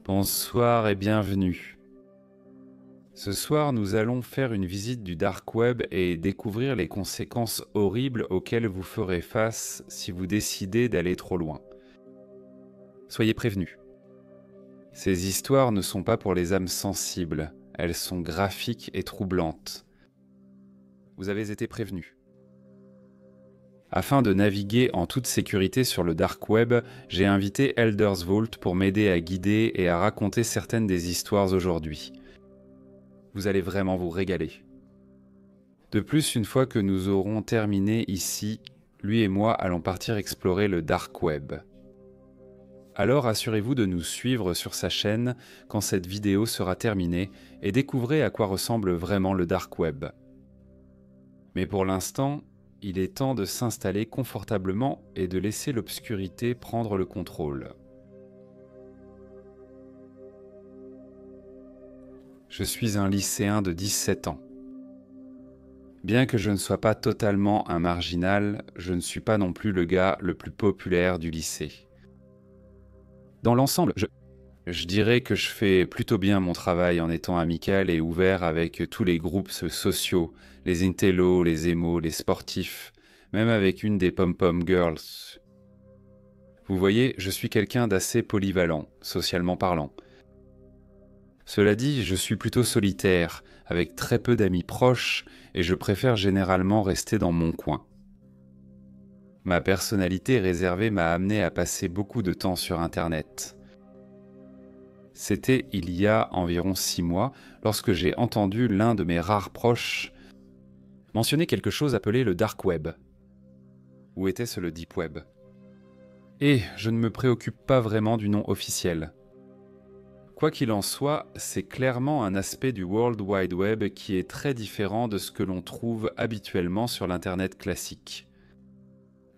Bonsoir et bienvenue. Ce soir, nous allons faire une visite du Dark Web et découvrir les conséquences horribles auxquelles vous ferez face si vous décidez d'aller trop loin. Soyez prévenus. Ces histoires ne sont pas pour les âmes sensibles, elles sont graphiques et troublantes. Vous avez été prévenus. Afin de naviguer en toute sécurité sur le Dark Web, j'ai invité Elder's Vault pour m'aider à guider et à raconter certaines des histoires aujourd'hui. Vous allez vraiment vous régaler. De plus, une fois que nous aurons terminé ici, lui et moi allons partir explorer le Dark Web. Alors assurez-vous de nous suivre sur sa chaîne quand cette vidéo sera terminée et découvrez à quoi ressemble vraiment le Dark Web. Mais pour l'instant, il est temps de s'installer confortablement et de laisser l'obscurité prendre le contrôle. Je suis un lycéen de 17 ans. Bien que je ne sois pas totalement un marginal, je ne suis pas non plus le gars le plus populaire du lycée. Dans l'ensemble, je dirais que je fais plutôt bien mon travail en étant amical et ouvert avec tous les groupes sociaux, les intellos, les émos, les sportifs, même avec une des pom-pom girls. Vous voyez, je suis quelqu'un d'assez polyvalent, socialement parlant. Cela dit, je suis plutôt solitaire, avec très peu d'amis proches, et je préfère généralement rester dans mon coin. Ma personnalité réservée m'a amené à passer beaucoup de temps sur Internet. C'était il y a environ 6 mois, lorsque j'ai entendu l'un de mes rares proches mentionner quelque chose appelé le Dark Web. Ou était-ce le Deep Web? Et je ne me préoccupe pas vraiment du nom officiel. Quoi qu'il en soit, c'est clairement un aspect du World Wide Web qui est très différent de ce que l'on trouve habituellement sur l'Internet classique.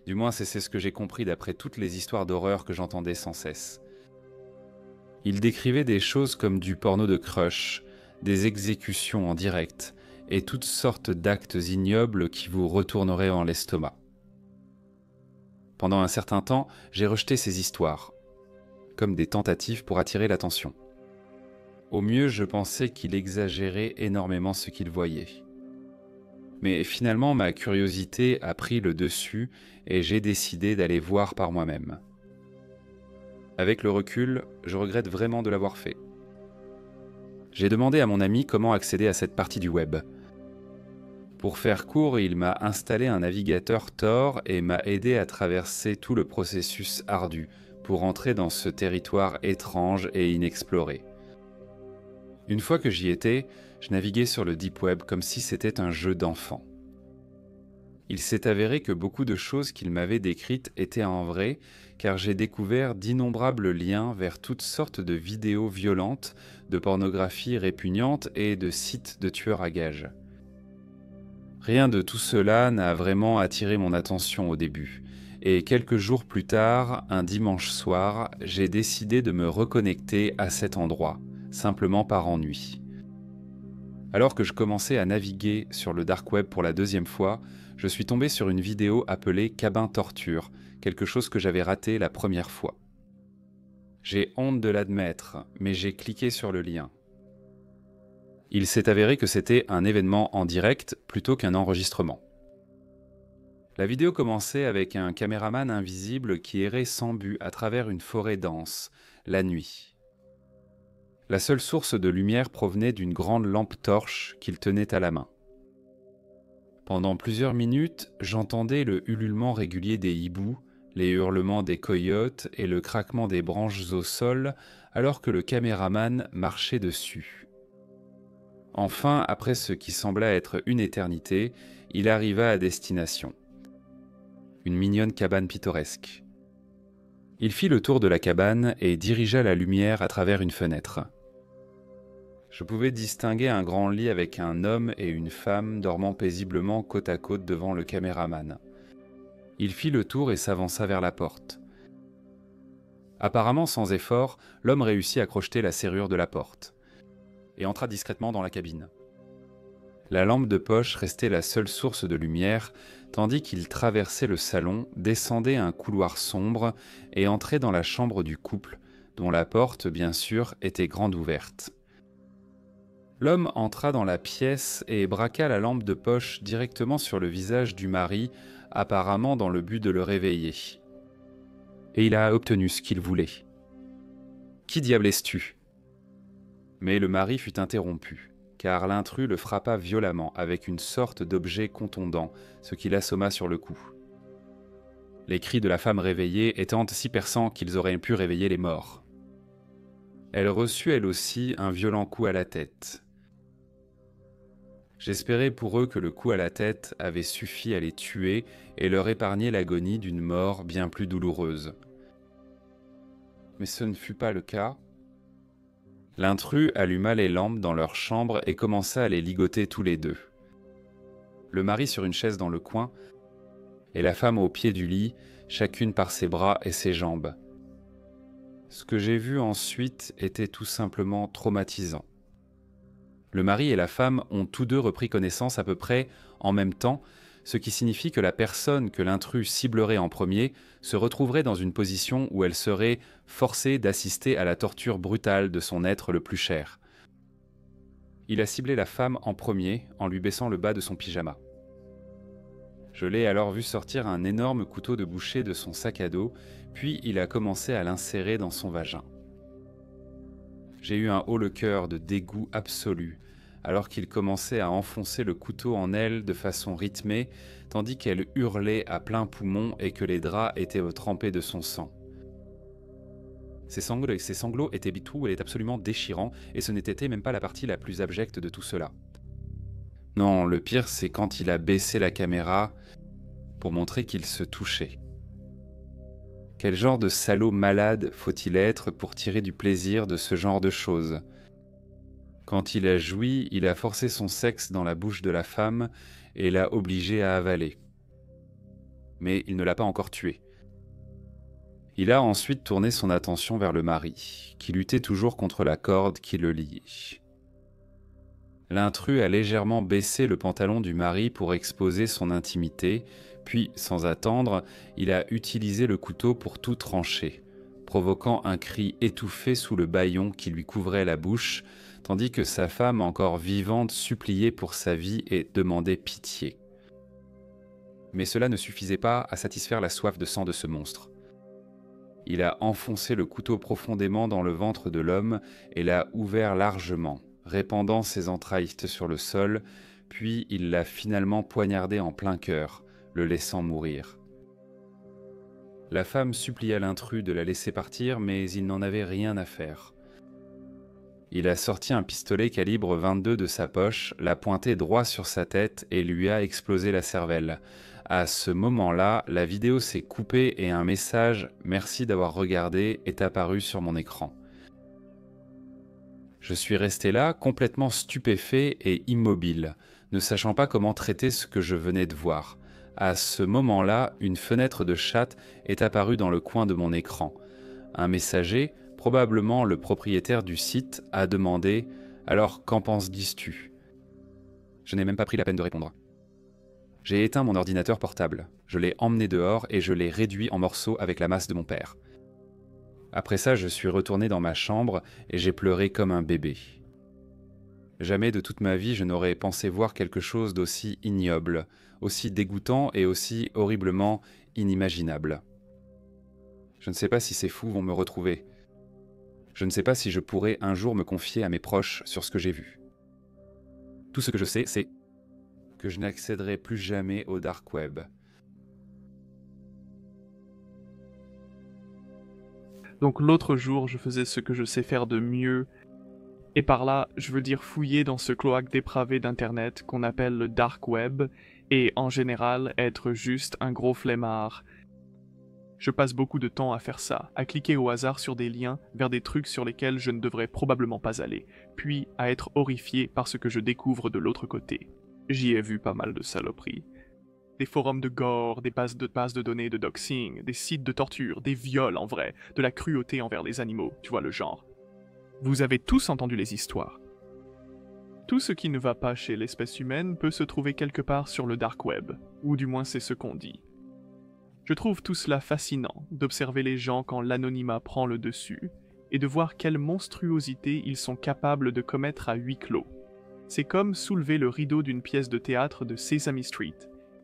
Du moins, c'est ce que j'ai compris d'après toutes les histoires d'horreur que j'entendais sans cesse. Il décrivait des choses comme du porno de crush, des exécutions en direct, et toutes sortes d'actes ignobles qui vous retourneraient en l'estomac. Pendant un certain temps, j'ai rejeté ces histoires, comme des tentatives pour attirer l'attention. Au mieux, je pensais qu'il exagérait énormément ce qu'il voyait. Mais finalement, ma curiosité a pris le dessus et j'ai décidé d'aller voir par moi-même. Avec le recul, je regrette vraiment de l'avoir fait. J'ai demandé à mon ami comment accéder à cette partie du web. Pour faire court, il m'a installé un navigateur Tor et m'a aidé à traverser tout le processus ardu pour entrer dans ce territoire étrange et inexploré. Une fois que j'y étais, je naviguais sur le Deep Web comme si c'était un jeu d'enfant. Il s'est avéré que beaucoup de choses qu'il m'avait décrites étaient en vrai, car j'ai découvert d'innombrables liens vers toutes sortes de vidéos violentes, de pornographie répugnante et de sites de tueurs à gages. Rien de tout cela n'a vraiment attiré mon attention au début, et quelques jours plus tard, un dimanche soir, j'ai décidé de me reconnecter à cet endroit, simplement par ennui. Alors que je commençais à naviguer sur le Dark Web pour la deuxième fois, je suis tombé sur une vidéo appelée Cabin Torture, quelque chose que j'avais raté la première fois. J'ai honte de l'admettre, mais j'ai cliqué sur le lien. Il s'est avéré que c'était un événement en direct plutôt qu'un enregistrement. La vidéo commençait avec un caméraman invisible qui errait sans but à travers une forêt dense, la nuit. La seule source de lumière provenait d'une grande lampe torche qu'il tenait à la main. Pendant plusieurs minutes, j'entendais le ululement régulier des hiboux, les hurlements des coyotes et le craquement des branches au sol alors que le caméraman marchait dessus. Enfin, après ce qui sembla être une éternité, il arriva à destination. Une mignonne cabane pittoresque. Il fit le tour de la cabane et dirigea la lumière à travers une fenêtre. Je pouvais distinguer un grand lit avec un homme et une femme dormant paisiblement côte à côte devant le caméraman. Il fit le tour et s'avança vers la porte. Apparemment sans effort, l'homme réussit à crocheter la serrure de la porte et entra discrètement dans la cabine. La lampe de poche restait la seule source de lumière, tandis qu'il traversait le salon, descendait un couloir sombre et entrait dans la chambre du couple, dont la porte, bien sûr, était grande ouverte. L'homme entra dans la pièce et braqua la lampe de poche directement sur le visage du mari, apparemment dans le but de le réveiller. Et il a obtenu ce qu'il voulait. « Qui diable es-tu » Mais le mari fut interrompu, car l'intrus le frappa violemment avec une sorte d'objet contondant, ce qui l'assomma sur le cou. Les cris de la femme réveillée étant si perçants qu'ils auraient pu réveiller les morts. Elle reçut elle aussi un violent coup à la tête. J'espérais pour eux que le coup à la tête avait suffi à les tuer et leur épargner l'agonie d'une mort bien plus douloureuse. Mais ce ne fut pas le cas. L'intrus alluma les lampes dans leur chambre et commença à les ligoter tous les deux. Le mari sur une chaise dans le coin, et la femme au pied du lit, chacune par ses bras et ses jambes. Ce que j'ai vu ensuite était tout simplement traumatisant. Le mari et la femme ont tous deux repris connaissance à peu près en même temps, ce qui signifie que la personne que l'intrus ciblerait en premier se retrouverait dans une position où elle serait forcée d'assister à la torture brutale de son être le plus cher. Il a ciblé la femme en premier en lui baissant le bas de son pyjama. Je l'ai alors vu sortir un énorme couteau de boucher de son sac à dos, puis il a commencé à l'insérer dans son vagin. J'ai eu un haut-le-cœur de dégoût absolu, alors qu'il commençait à enfoncer le couteau en elle de façon rythmée, tandis qu'elle hurlait à plein poumon et que les draps étaient trempés de son sang. Ses sanglots étaient bitrous et absolument déchirants, et ce n'était même pas la partie la plus abjecte de tout cela. Non, le pire, c'est quand il a baissé la caméra pour montrer qu'il se touchait. Quel genre de salaud malade faut-il être pour tirer du plaisir de ce genre de choses ? Quand il a joui, il a forcé son sexe dans la bouche de la femme et l'a obligée à avaler. Mais il ne l'a pas encore tuée. Il a ensuite tourné son attention vers le mari, qui luttait toujours contre la corde qui le liait. L'intrus a légèrement baissé le pantalon du mari pour exposer son intimité, puis, sans attendre, il a utilisé le couteau pour tout trancher, provoquant un cri étouffé sous le bâillon qui lui couvrait la bouche, tandis que sa femme encore vivante suppliait pour sa vie et demandait pitié. Mais cela ne suffisait pas à satisfaire la soif de sang de ce monstre. Il a enfoncé le couteau profondément dans le ventre de l'homme et l'a ouvert largement, répandant ses entrailles sur le sol, puis il l'a finalement poignardé en plein cœur, le laissant mourir. La femme supplia l'intrus de la laisser partir, mais il n'en avait rien à faire. Il a sorti un pistolet calibre 22 de sa poche, l'a pointé droit sur sa tête et lui a explosé la cervelle. À ce moment-là, la vidéo s'est coupée et un message « Merci d'avoir regardé » est apparu sur mon écran. Je suis resté là, complètement stupéfait et immobile, ne sachant pas comment traiter ce que je venais de voir. À ce moment-là, une fenêtre de chat est apparue dans le coin de mon écran. Un messager, probablement le propriétaire du site, a demandé « Alors, qu'en penses-tu » Je n'ai même pas pris la peine de répondre. J'ai éteint mon ordinateur portable, je l'ai emmené dehors et je l'ai réduit en morceaux avec la masse de mon père. Après ça, je suis retourné dans ma chambre et j'ai pleuré comme un bébé. Jamais de toute ma vie je n'aurais pensé voir quelque chose d'aussi ignoble, aussi dégoûtant et aussi horriblement inimaginable. Je ne sais pas si ces fous vont me retrouver. Je ne sais pas si je pourrai un jour me confier à mes proches sur ce que j'ai vu. Tout ce que je sais, c'est que je n'accéderai plus jamais au dark web. Donc l'autre jour, je faisais ce que je sais faire de mieux. Et par là, je veux dire fouiller dans ce cloaque dépravé d'Internet qu'on appelle le dark web, et en général être juste un gros flemmard. Je passe beaucoup de temps à faire ça, à cliquer au hasard sur des liens vers des trucs sur lesquels je ne devrais probablement pas aller, puis à être horrifié par ce que je découvre de l'autre côté. J'y ai vu pas mal de saloperies. Des forums de gore, des bases de données de doxing, des sites de torture, des viols en vrai, de la cruauté envers les animaux, tu vois le genre. Vous avez tous entendu les histoires. Tout ce qui ne va pas chez l'espèce humaine peut se trouver quelque part sur le dark web, ou du moins c'est ce qu'on dit. Je trouve tout cela fascinant, d'observer les gens quand l'anonymat prend le dessus, et de voir quelle monstruosité ils sont capables de commettre à huis clos. C'est comme soulever le rideau d'une pièce de théâtre de Sesame Street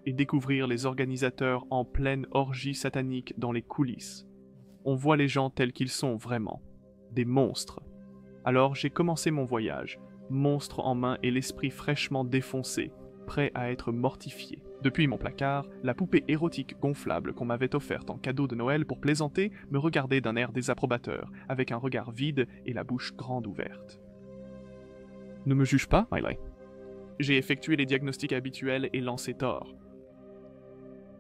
et découvrir les organisateurs en pleine orgie satanique dans les coulisses. On voit les gens tels qu'ils sont vraiment, des monstres. Alors j'ai commencé mon voyage, monstre en main et l'esprit fraîchement défoncé, prêt à être mortifié. Depuis mon placard, la poupée érotique gonflable qu'on m'avait offerte en cadeau de Noël pour plaisanter me regardait d'un air désapprobateur, avec un regard vide et la bouche grande ouverte. Ne me juge pas, Miley. J'ai effectué les diagnostics habituels et lancé Thor.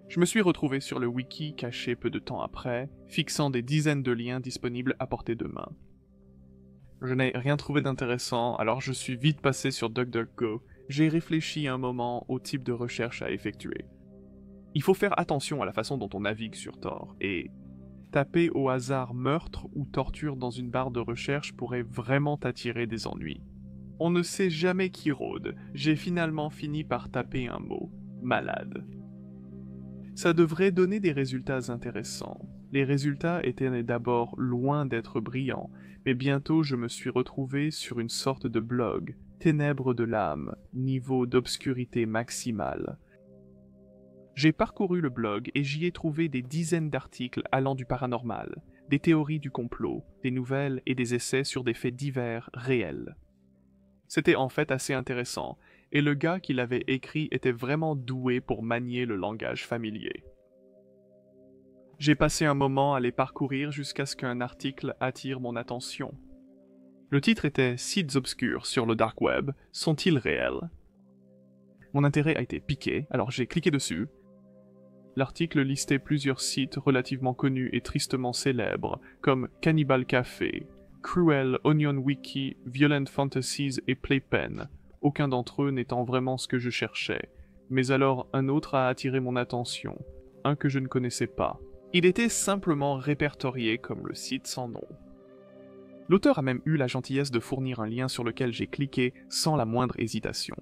Je me suis retrouvé sur le wiki caché peu de temps après, fixant des dizaines de liens disponibles à portée de main. Je n'ai rien trouvé d'intéressant, alors je suis vite passé sur DuckDuckGo. J'ai réfléchi un moment au type de recherche à effectuer. Il faut faire attention à la façon dont on navigue sur Tor, et taper au hasard meurtre ou torture dans une barre de recherche pourrait vraiment t'attirer des ennuis. On ne sait jamais qui rôde, j'ai finalement fini par taper un mot, malade. Ça devrait donner des résultats intéressants. Les résultats étaient d'abord loin d'être brillants, mais bientôt je me suis retrouvé sur une sorte de blog, Ténèbres de l'âme, niveau d'obscurité maximale. J'ai parcouru le blog et j'y ai trouvé des dizaines d'articles allant du paranormal, des théories du complot, des nouvelles et des essais sur des faits divers réels. C'était en fait assez intéressant, et le gars qui l'avait écrit était vraiment doué pour manier le langage familier. J'ai passé un moment à les parcourir jusqu'à ce qu'un article attire mon attention. Le titre était « Sites obscurs sur le dark web, sont-ils réels ?» Mon intérêt a été piqué, alors j'ai cliqué dessus. L'article listait plusieurs sites relativement connus et tristement célèbres, comme Cannibal Café, Cruel, Onion Wiki, Violent Fantasies et Playpen, aucun d'entre eux n'étant vraiment ce que je cherchais. Mais alors un autre a attiré mon attention, un que je ne connaissais pas. Il était simplement répertorié comme le site sans nom. L'auteur a même eu la gentillesse de fournir un lien sur lequel j'ai cliqué sans la moindre hésitation.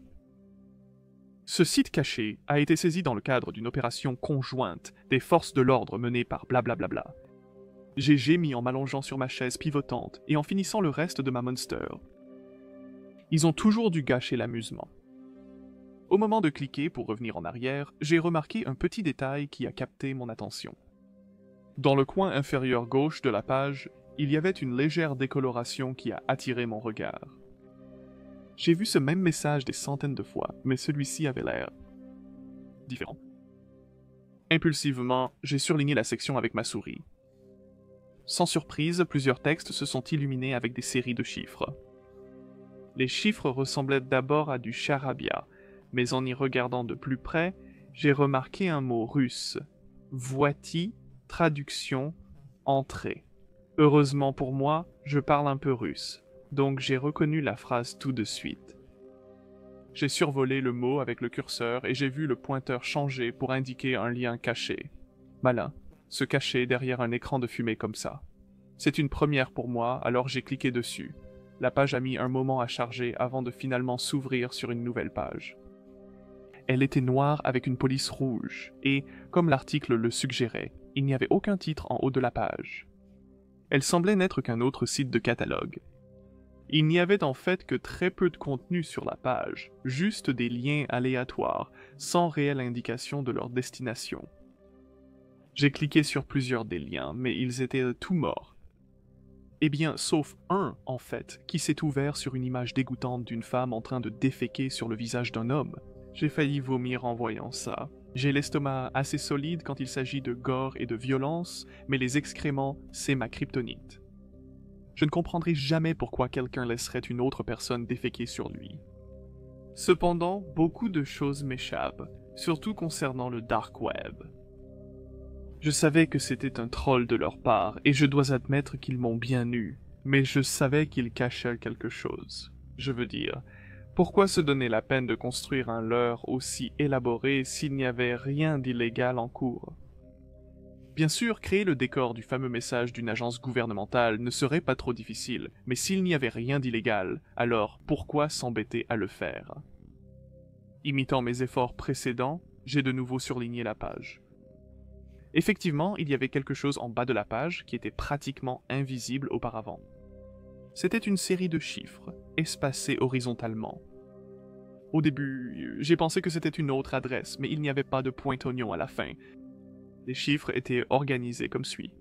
Ce site caché a été saisi dans le cadre d'une opération conjointe des forces de l'ordre menée par blablabla. J'ai gémi en m'allongeant sur ma chaise pivotante et en finissant le reste de ma Monster. Ils ont toujours dû gâcher l'amusement. Au moment de cliquer pour revenir en arrière, j'ai remarqué un petit détail qui a capté mon attention. Dans le coin inférieur gauche de la page, il y avait une légère décoloration qui a attiré mon regard. J'ai vu ce même message des centaines de fois, mais celui-ci avait l'air différent. Impulsivement, j'ai surligné la section avec ma souris. Sans surprise, plusieurs textes se sont illuminés avec des séries de chiffres. Les chiffres ressemblaient d'abord à du charabia, mais en y regardant de plus près, j'ai remarqué un mot russe. Voiti, traduction, entrée. Heureusement pour moi, je parle un peu russe, donc j'ai reconnu la phrase tout de suite. J'ai survolé le mot avec le curseur et j'ai vu le pointeur changer pour indiquer un lien caché. Malin, se cacher derrière un écran de fumée comme ça. C'est une première pour moi, alors j'ai cliqué dessus. La page a mis un moment à charger avant de finalement s'ouvrir sur une nouvelle page. Elle était noire avec une police rouge, et, comme l'article le suggérait, il n'y avait aucun titre en haut de la page. Elle semblait n'être qu'un autre site de catalogue. Il n'y avait en fait que très peu de contenu sur la page, juste des liens aléatoires, sans réelle indication de leur destination. J'ai cliqué sur plusieurs des liens, mais ils étaient tout morts. Eh bien, sauf un, en fait, qui s'est ouvert sur une image dégoûtante d'une femme en train de déféquer sur le visage d'un homme. J'ai failli vomir en voyant ça. J'ai l'estomac assez solide quand il s'agit de gore et de violence, mais les excréments, c'est ma kryptonite. Je ne comprendrai jamais pourquoi quelqu'un laisserait une autre personne déféquer sur lui. Cependant, beaucoup de choses m'échappent, surtout concernant le dark web. Je savais que c'était un troll de leur part, et je dois admettre qu'ils m'ont bien eu, mais je savais qu'ils cachaient quelque chose. Je veux dire, pourquoi se donner la peine de construire un leurre aussi élaboré s'il n'y avait rien d'illégal en cours? Bien sûr, créer le décor du fameux message d'une agence gouvernementale ne serait pas trop difficile, mais s'il n'y avait rien d'illégal, alors pourquoi s'embêter à le faire? Imitant mes efforts précédents, j'ai de nouveau surligné la page. Effectivement, il y avait quelque chose en bas de la page qui était pratiquement invisible auparavant. C'était une série de chiffres, espacés horizontalement. Au début, j'ai pensé que c'était une autre adresse, mais il n'y avait pas de pointe-oignon à la fin. Les chiffres étaient organisés comme suit.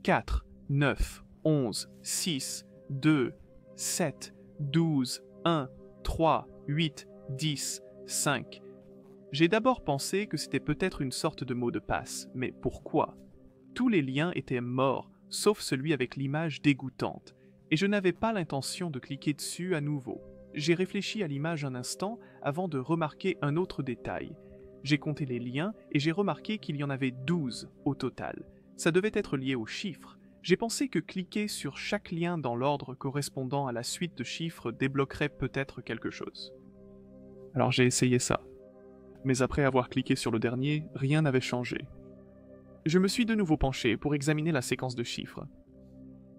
4, 9, 11, 6, 2, 7, 12, 1, 3, 8, 10, 5. J'ai d'abord pensé que c'était peut-être une sorte de mot de passe, mais pourquoi? Tous les liens étaient morts, sauf celui avec l'image dégoûtante, et je n'avais pas l'intention de cliquer dessus à nouveau. J'ai réfléchi à l'image un instant avant de remarquer un autre détail. J'ai compté les liens et j'ai remarqué qu'il y en avait 12 au total. Ça devait être lié aux chiffres. J'ai pensé que cliquer sur chaque lien dans l'ordre correspondant à la suite de chiffres débloquerait peut-être quelque chose. Alors j'ai essayé ça. Mais après avoir cliqué sur le dernier, rien n'avait changé. Je me suis de nouveau penché pour examiner la séquence de chiffres.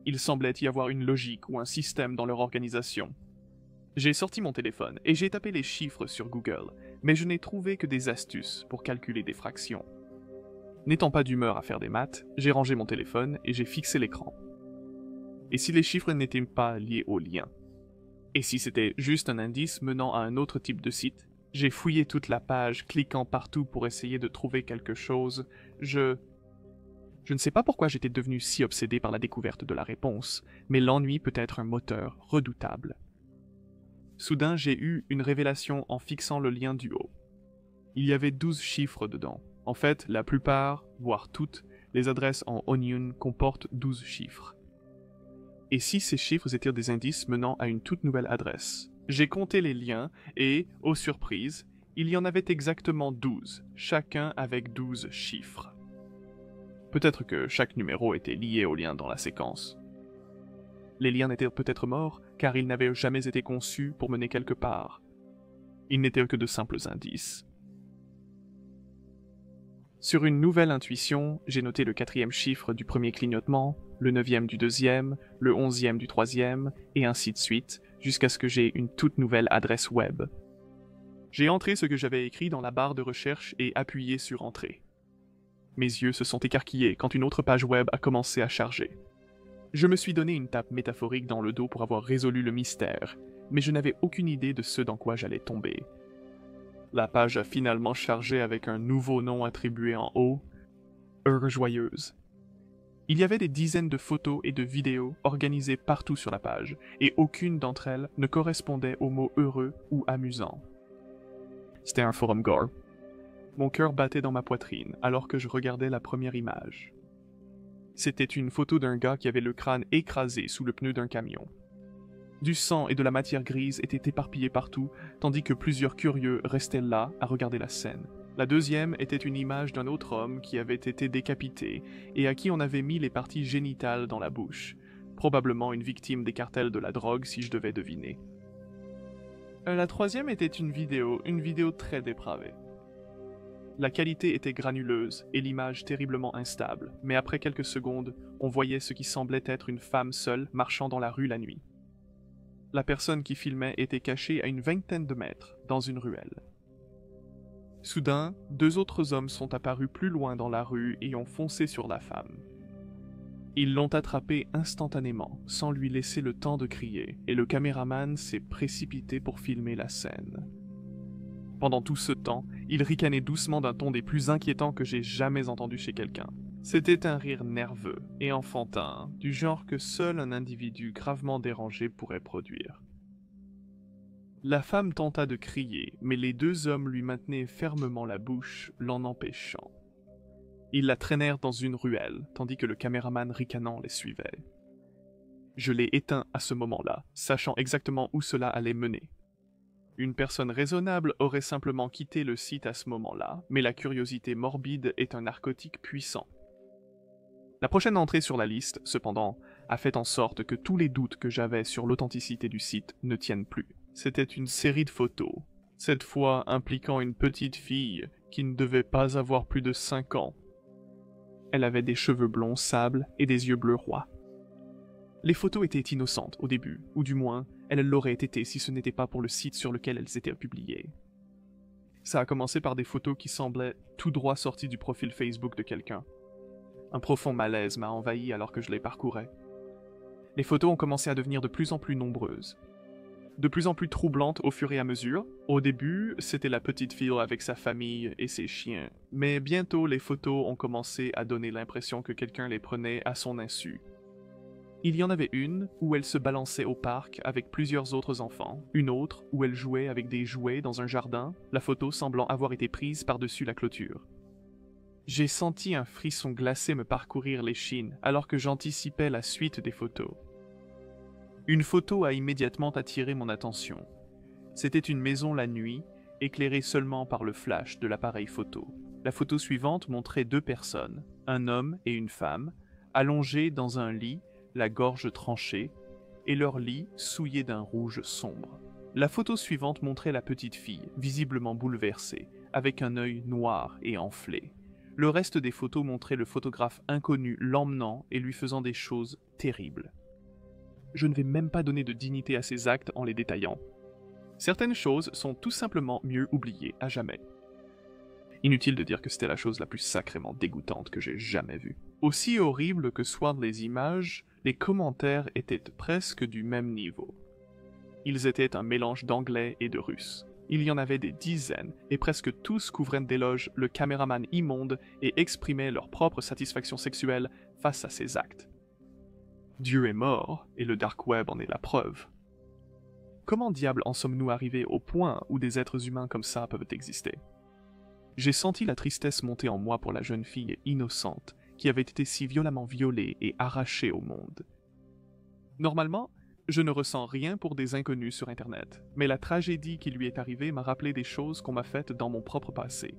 Il semblait y avoir une logique ou un système dans leur organisation. J'ai sorti mon téléphone et j'ai tapé les chiffres sur Google, mais je n'ai trouvé que des astuces pour calculer des fractions. N'étant pas d'humeur à faire des maths, j'ai rangé mon téléphone et j'ai fixé l'écran. Et si les chiffres n'étaient pas liés aux liens? Et si c'était juste un indice menant à un autre type de site? J'ai fouillé toute la page, cliquant partout pour essayer de trouver quelque chose. Je ne sais pas pourquoi j'étais devenu si obsédé par la découverte de la réponse, mais l'ennui peut être un moteur redoutable. Soudain, j'ai eu une révélation en fixant le lien du haut. Il y avait 12 chiffres dedans. En fait, la plupart, voire toutes, les adresses en Onion comportent 12 chiffres. Et si ces chiffres étaient des indices menant à une toute nouvelle adresse? J'ai compté les liens et, aux surprises, il y en avait exactement 12, chacun avec 12 chiffres. Peut-être que chaque numéro était lié au lien dans la séquence. Les liens étaient peut-être morts, car ils n'avaient jamais été conçus pour mener quelque part. Ils n'étaient que de simples indices. Sur une nouvelle intuition, j'ai noté le 4e chiffre du premier clignotement, le 9e du deuxième, le 11e du troisième, et ainsi de suite, jusqu'à ce que j'ai une toute nouvelle adresse web. J'ai entré ce que j'avais écrit dans la barre de recherche et appuyé sur Entrée. Mes yeux se sont écarquillés quand une autre page web a commencé à charger. Je me suis donné une tape métaphorique dans le dos pour avoir résolu le mystère, mais je n'avais aucune idée de ce dans quoi j'allais tomber. La page a finalement chargé avec un nouveau nom attribué en haut, Heure joyeuse. Il y avait des dizaines de photos et de vidéos organisées partout sur la page, et aucune d'entre elles ne correspondait au mot heureux ou amusant. C'était un forum gore. Mon cœur battait dans ma poitrine alors que je regardais la première image. C'était une photo d'un gars qui avait le crâne écrasé sous le pneu d'un camion. Du sang et de la matière grise étaient éparpillés partout, tandis que plusieurs curieux restaient là à regarder la scène. La deuxième était une image d'un autre homme qui avait été décapité et à qui on avait mis les parties génitales dans la bouche. Probablement une victime des cartels de la drogue si je devais deviner. La troisième était une vidéo très dépravée. La qualité était granuleuse et l'image terriblement instable, mais après quelques secondes, on voyait ce qui semblait être une femme seule marchant dans la rue la nuit. La personne qui filmait était cachée à une vingtaine de mètres, dans une ruelle. Soudain, 2 autres hommes sont apparus plus loin dans la rue et ont foncé sur la femme. Ils l'ont attrapée instantanément, sans lui laisser le temps de crier, et le caméraman s'est précipité pour filmer la scène. Pendant tout ce temps, il ricanait doucement d'un ton des plus inquiétants que j'ai jamais entendu chez quelqu'un. C'était un rire nerveux et enfantin, du genre que seul un individu gravement dérangé pourrait produire. La femme tenta de crier, mais les 2 hommes lui maintenaient fermement la bouche, l'en empêchant. Ils la traînèrent dans une ruelle, tandis que le caméraman ricanant les suivait. Je l'ai éteint à ce moment-là, sachant exactement où cela allait mener. Une personne raisonnable aurait simplement quitté le site à ce moment-là, mais la curiosité morbide est un narcotique puissant. La prochaine entrée sur la liste, cependant, a fait en sorte que tous les doutes que j'avais sur l'authenticité du site ne tiennent plus. C'était une série de photos, cette fois impliquant une petite fille qui ne devait pas avoir plus de 5 ans. Elle avait des cheveux blonds sable et des yeux bleus rois. Les photos étaient innocentes au début, ou du moins, elles l'auraient été si ce n'était pas pour le site sur lequel elles étaient publiées. Ça a commencé par des photos qui semblaient tout droit sorties du profil Facebook de quelqu'un. Un profond malaise m'a envahi alors que je les parcourais. Les photos ont commencé à devenir de plus en plus nombreuses. De plus en plus troublantes au fur et à mesure. Au début, c'était la petite fille avec sa famille et ses chiens. Mais bientôt, les photos ont commencé à donner l'impression que quelqu'un les prenait à son insu. Il y en avait une où elle se balançait au parc avec plusieurs autres enfants, une autre où elle jouait avec des jouets dans un jardin, la photo semblant avoir été prise par-dessus la clôture. J'ai senti un frisson glacé me parcourir l'échine alors que j'anticipais la suite des photos. Une photo a immédiatement attiré mon attention. C'était une maison la nuit, éclairée seulement par le flash de l'appareil photo. La photo suivante montrait 2 personnes, un homme et une femme, allongés dans un lit, la gorge tranchée, et leur lit souillé d'un rouge sombre. La photo suivante montrait la petite fille, visiblement bouleversée, avec un œil noir et enflé. Le reste des photos montrait le photographe inconnu l'emmenant et lui faisant des choses terribles. Je ne vais même pas donner de dignité à ces actes en les détaillant. Certaines choses sont tout simplement mieux oubliées à jamais. Inutile de dire que c'était la chose la plus sacrément dégoûtante que j'ai jamais vue. Aussi horribles que soient les images, les commentaires étaient presque du même niveau. Ils étaient un mélange d'anglais et de russe. Il y en avait des dizaines, et presque tous couvraient d'éloges le caméraman immonde et exprimaient leur propre satisfaction sexuelle face à ces actes. Dieu est mort, et le dark web en est la preuve. Comment diable en sommes-nous arrivés au point où des êtres humains comme ça peuvent exister? J'ai senti la tristesse monter en moi pour la jeune fille innocente qui avait été si violemment violée et arrachée au monde. Normalement, je ne ressens rien pour des inconnus sur Internet, mais la tragédie qui lui est arrivée m'a rappelé des choses qu'on m'a faites dans mon propre passé.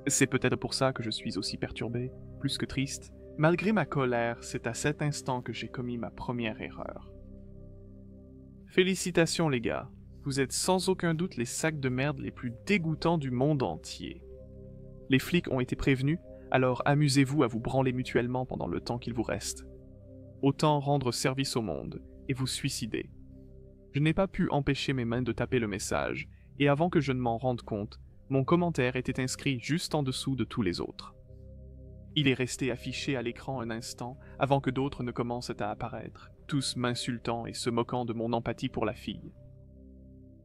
C'est peut-être pour ça que je suis aussi perturbé, plus que triste. Malgré ma colère, c'est à cet instant que j'ai commis ma première erreur. Félicitations les gars, vous êtes sans aucun doute les sacs de merde les plus dégoûtants du monde entier. Les flics ont été prévenus, alors amusez-vous à vous branler mutuellement pendant le temps qu'il vous reste. Autant rendre service au monde et vous suicider. Je n'ai pas pu empêcher mes mains de taper le message, et avant que je ne m'en rende compte, mon commentaire était inscrit juste en dessous de tous les autres. Il est resté affiché à l'écran un instant avant que d'autres ne commencent à apparaître, tous m'insultant et se moquant de mon empathie pour la fille.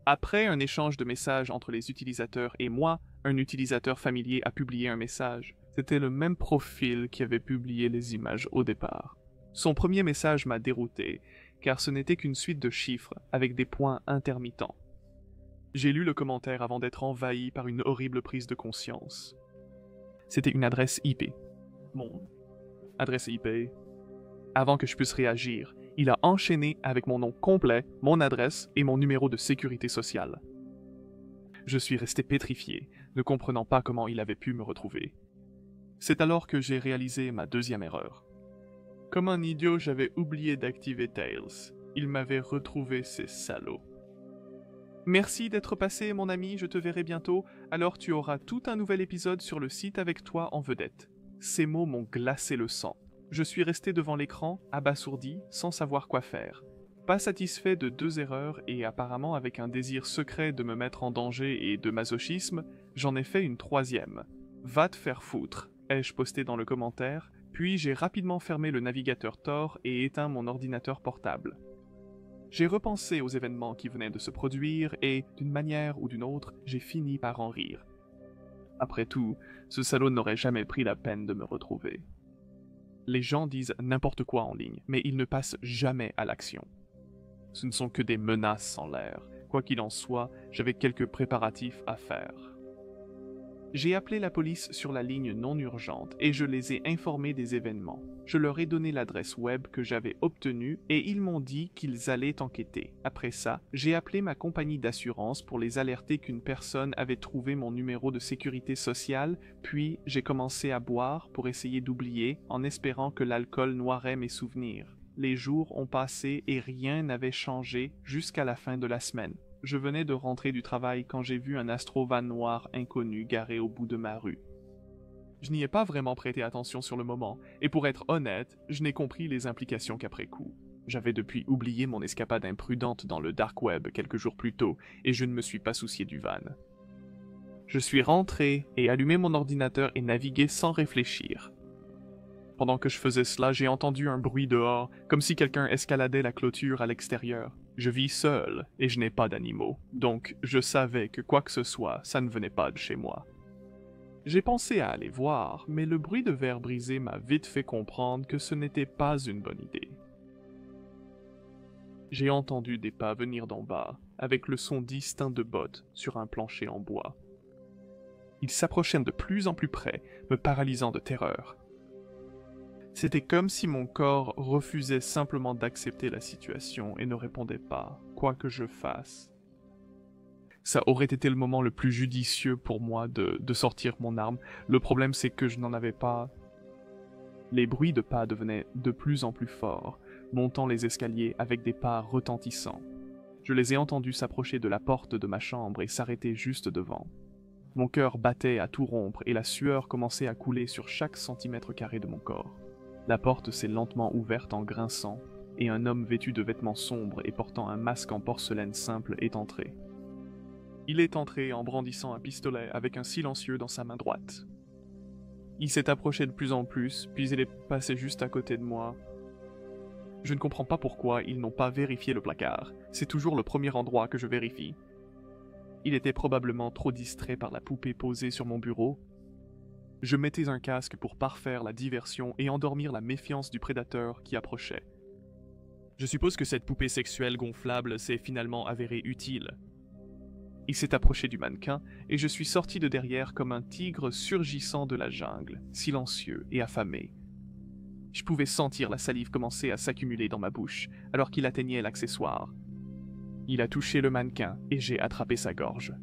Après un échange de messages entre les utilisateurs et moi, un utilisateur familier a publié un message. C'était le même profil qui avait publié les images au départ. Son premier message m'a dérouté, car ce n'était qu'une suite de chiffres avec des points intermittents. J'ai lu le commentaire avant d'être envahi par une horrible prise de conscience. C'était une adresse IP. Mon adresse IP. Avant que je puisse réagir, il a enchaîné avec mon nom complet, mon adresse et mon numéro de sécurité sociale. Je suis resté pétrifié, ne comprenant pas comment il avait pu me retrouver. C'est alors que j'ai réalisé ma deuxième erreur. Comme un idiot, j'avais oublié d'activer Tails. Il m'avait retrouvé, ces salauds. Merci d'être passé, mon ami, je te verrai bientôt, alors tu auras tout un nouvel épisode sur le site avec toi en vedette. Ces mots m'ont glacé le sang. Je suis resté devant l'écran, abasourdi, sans savoir quoi faire. Pas satisfait de 2 erreurs et apparemment avec un désir secret de me mettre en danger et de masochisme, j'en ai fait une 3e. Va te faire foutre, ai-je posté dans le commentaire, puis j'ai rapidement fermé le navigateur Tor et éteint mon ordinateur portable. J'ai repensé aux événements qui venaient de se produire et, d'une manière ou d'une autre, j'ai fini par en rire. Après tout, ce salaud n'aurait jamais pris la peine de me retrouver. Les gens disent n'importe quoi en ligne, mais ils ne passent jamais à l'action. Ce ne sont que des menaces en l'air. Quoi qu'il en soit, j'avais quelques préparatifs à faire. J'ai appelé la police sur la ligne non urgente et je les ai informés des événements. Je leur ai donné l'adresse web que j'avais obtenue et ils m'ont dit qu'ils allaient enquêter. Après ça, j'ai appelé ma compagnie d'assurance pour les alerter qu'une personne avait trouvé mon numéro de sécurité sociale, puis j'ai commencé à boire pour essayer d'oublier en espérant que l'alcool noirait mes souvenirs. Les jours ont passé et rien n'avait changé jusqu'à la fin de la semaine. Je venais de rentrer du travail quand j'ai vu un Astrovan noir inconnu garé au bout de ma rue. Je n'y ai pas vraiment prêté attention sur le moment, et pour être honnête, je n'ai compris les implications qu'après coup. J'avais depuis oublié mon escapade imprudente dans le dark web quelques jours plus tôt, et je ne me suis pas soucié du van. Je suis rentré et allumé mon ordinateur et navigué sans réfléchir. Pendant que je faisais cela, j'ai entendu un bruit dehors, comme si quelqu'un escaladait la clôture à l'extérieur. Je vis seul et je n'ai pas d'animaux, donc je savais que quoi que ce soit, ça ne venait pas de chez moi. J'ai pensé à aller voir, mais le bruit de verre brisé m'a vite fait comprendre que ce n'était pas une bonne idée. J'ai entendu des pas venir d'en bas, avec le son distinct de bottes sur un plancher en bois. Ils s'approchaient de plus en plus près, me paralysant de terreur. C'était comme si mon corps refusait simplement d'accepter la situation et ne répondait pas, quoi que je fasse. Ça aurait été le moment le plus judicieux pour moi de sortir mon arme. Le problème, c'est que je n'en avais pas. Les bruits de pas devenaient de plus en plus forts, montant les escaliers avec des pas retentissants. Je les ai entendus s'approcher de la porte de ma chambre et s'arrêter juste devant. Mon cœur battait à tout rompre et la sueur commençait à couler sur chaque centimètre carré de mon corps. La porte s'est lentement ouverte en grinçant, et un homme vêtu de vêtements sombres et portant un masque en porcelaine simple est entré. Il est entré en brandissant un pistolet avec un silencieux dans sa main droite. Il s'est approché de plus en plus, puis il est passé juste à côté de moi. Je ne comprends pas pourquoi ils n'ont pas vérifié le placard. C'est toujours le premier endroit que je vérifie. Il était probablement trop distrait par la poupée posée sur mon bureau. Je mettais un casque pour parfaire la diversion et endormir la méfiance du prédateur qui approchait. Je suppose que cette poupée sexuelle gonflable s'est finalement avérée utile. Il s'est approché du mannequin et je suis sorti de derrière comme un tigre surgissant de la jungle, silencieux et affamé. Je pouvais sentir la salive commencer à s'accumuler dans ma bouche alors qu'il atteignait l'accessoire. Il a touché le mannequin et j'ai attrapé sa gorge.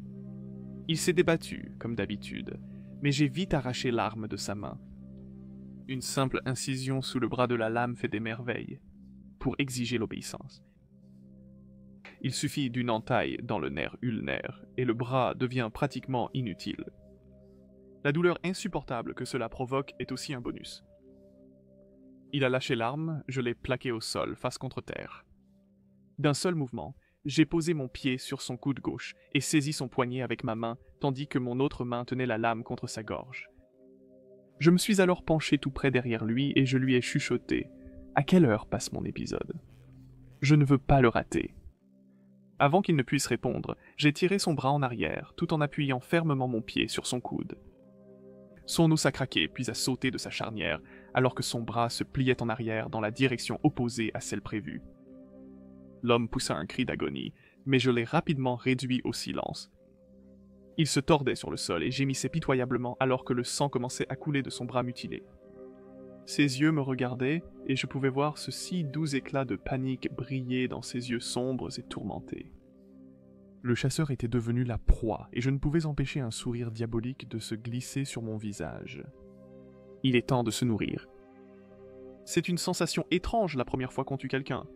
Il s'est débattu, comme d'habitude, mais j'ai vite arraché l'arme de sa main. Une simple incision sous le bras de la lame fait des merveilles, pour exiger l'obéissance. Il suffit d'une entaille dans le nerf ulnaire et le bras devient pratiquement inutile. La douleur insupportable que cela provoque est aussi un bonus. Il a lâché l'arme, je l'ai plaqué au sol, face contre terre. D'un seul mouvement, j'ai posé mon pied sur son coude gauche et saisi son poignet avec ma main, tandis que mon autre main tenait la lame contre sa gorge. Je me suis alors penché tout près derrière lui et je lui ai chuchoté « À quelle heure passe mon épisode ? Je ne veux pas le rater. » Avant qu'il ne puisse répondre, j'ai tiré son bras en arrière, tout en appuyant fermement mon pied sur son coude. Son os a craqué puis a sauté de sa charnière, alors que son bras se pliait en arrière dans la direction opposée à celle prévue. L'homme poussa un cri d'agonie, mais je l'ai rapidement réduit au silence. Il se tordait sur le sol et gémissait pitoyablement alors que le sang commençait à couler de son bras mutilé. Ses yeux me regardaient et je pouvais voir ce si doux éclat de panique briller dans ses yeux sombres et tourmentés. Le chasseur était devenu la proie et je ne pouvais empêcher un sourire diabolique de se glisser sur mon visage. Il est temps de se nourrir. C'est une sensation étrange la première fois qu'on tue quelqu'un.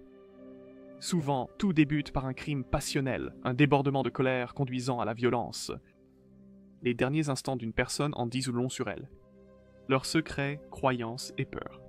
Souvent, tout débute par un crime passionnel, un débordement de colère conduisant à la violence. Les derniers instants d'une personne en disent long sur elle. Leurs secrets, croyances et peurs.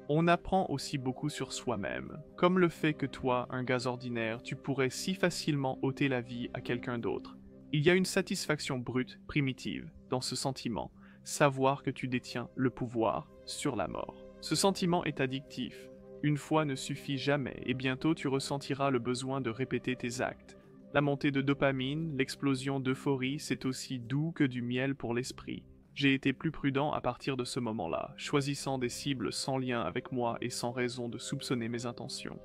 On apprend aussi beaucoup sur soi-même, comme le fait que toi, un gars ordinaire, tu pourrais si facilement ôter la vie à quelqu'un d'autre. Il y a une satisfaction brute, primitive, dans ce sentiment, savoir que tu détiens le pouvoir sur la mort. Ce sentiment est addictif. Une fois ne suffit jamais et bientôt tu ressentiras le besoin de répéter tes actes. La montée de dopamine, l'explosion d'euphorie, c'est aussi doux que du miel pour l'esprit. J'ai été plus prudent à partir de ce moment-là, choisissant des cibles sans lien avec moi et sans raison de soupçonner mes intentions.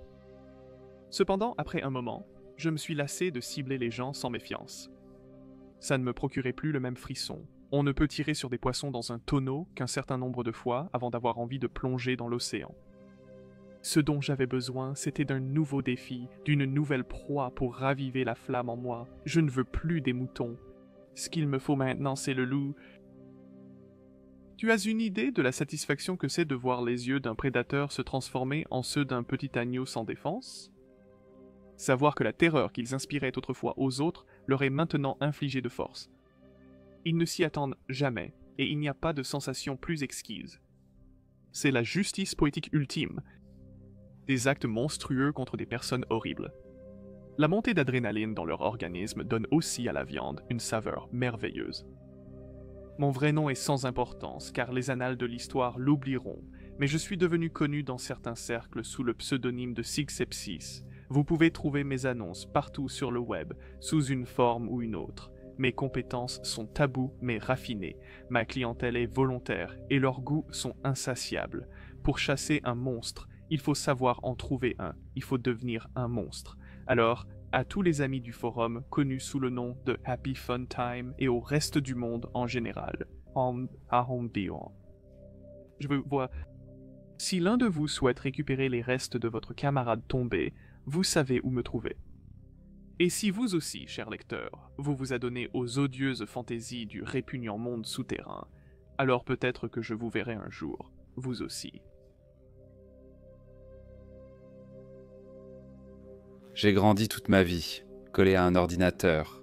Cependant, après un moment, je me suis lassé de cibler les gens sans méfiance. Ça ne me procurait plus le même frisson. On ne peut tirer sur des poissons dans un tonneau qu'un certain nombre de fois avant d'avoir envie de plonger dans l'océan. Ce dont j'avais besoin, c'était d'un nouveau défi, d'une nouvelle proie pour raviver la flamme en moi. Je ne veux plus des moutons. Ce qu'il me faut maintenant, c'est le loup. Tu as une idée de la satisfaction que c'est de voir les yeux d'un prédateur se transformer en ceux d'un petit agneau sans défense? Savoir que la terreur qu'ils inspiraient autrefois aux autres leur est maintenant infligée de force. Ils ne s'y attendent jamais, et il n'y a pas de sensation plus exquise. C'est la justice poétique ultime. Des actes monstrueux contre des personnes horribles. La montée d'adrénaline dans leur organisme donne aussi à la viande une saveur merveilleuse. Mon vrai nom est sans importance, car les annales de l'histoire l'oublieront, mais je suis devenu connu dans certains cercles sous le pseudonyme de Sixepsis. Vous pouvez trouver mes annonces partout sur le web, sous une forme ou une autre. Mes compétences sont tabous mais raffinées. Ma clientèle est volontaire et leurs goûts sont insatiables. Pour chasser un monstre, il faut savoir en trouver un. Il faut devenir un monstre. Alors, à tous les amis du forum connus sous le nom de Happy Fun Time et au reste du monde en général, je veux voir. Si l'un de vous souhaite récupérer les restes de votre camarade tombé, vous savez où me trouver. Et si vous aussi, cher lecteur, vous vous adonnez aux odieuses fantaisies du répugnant monde souterrain, alors peut-être que je vous verrai un jour, vous aussi. J'ai grandi toute ma vie, collé à un ordinateur.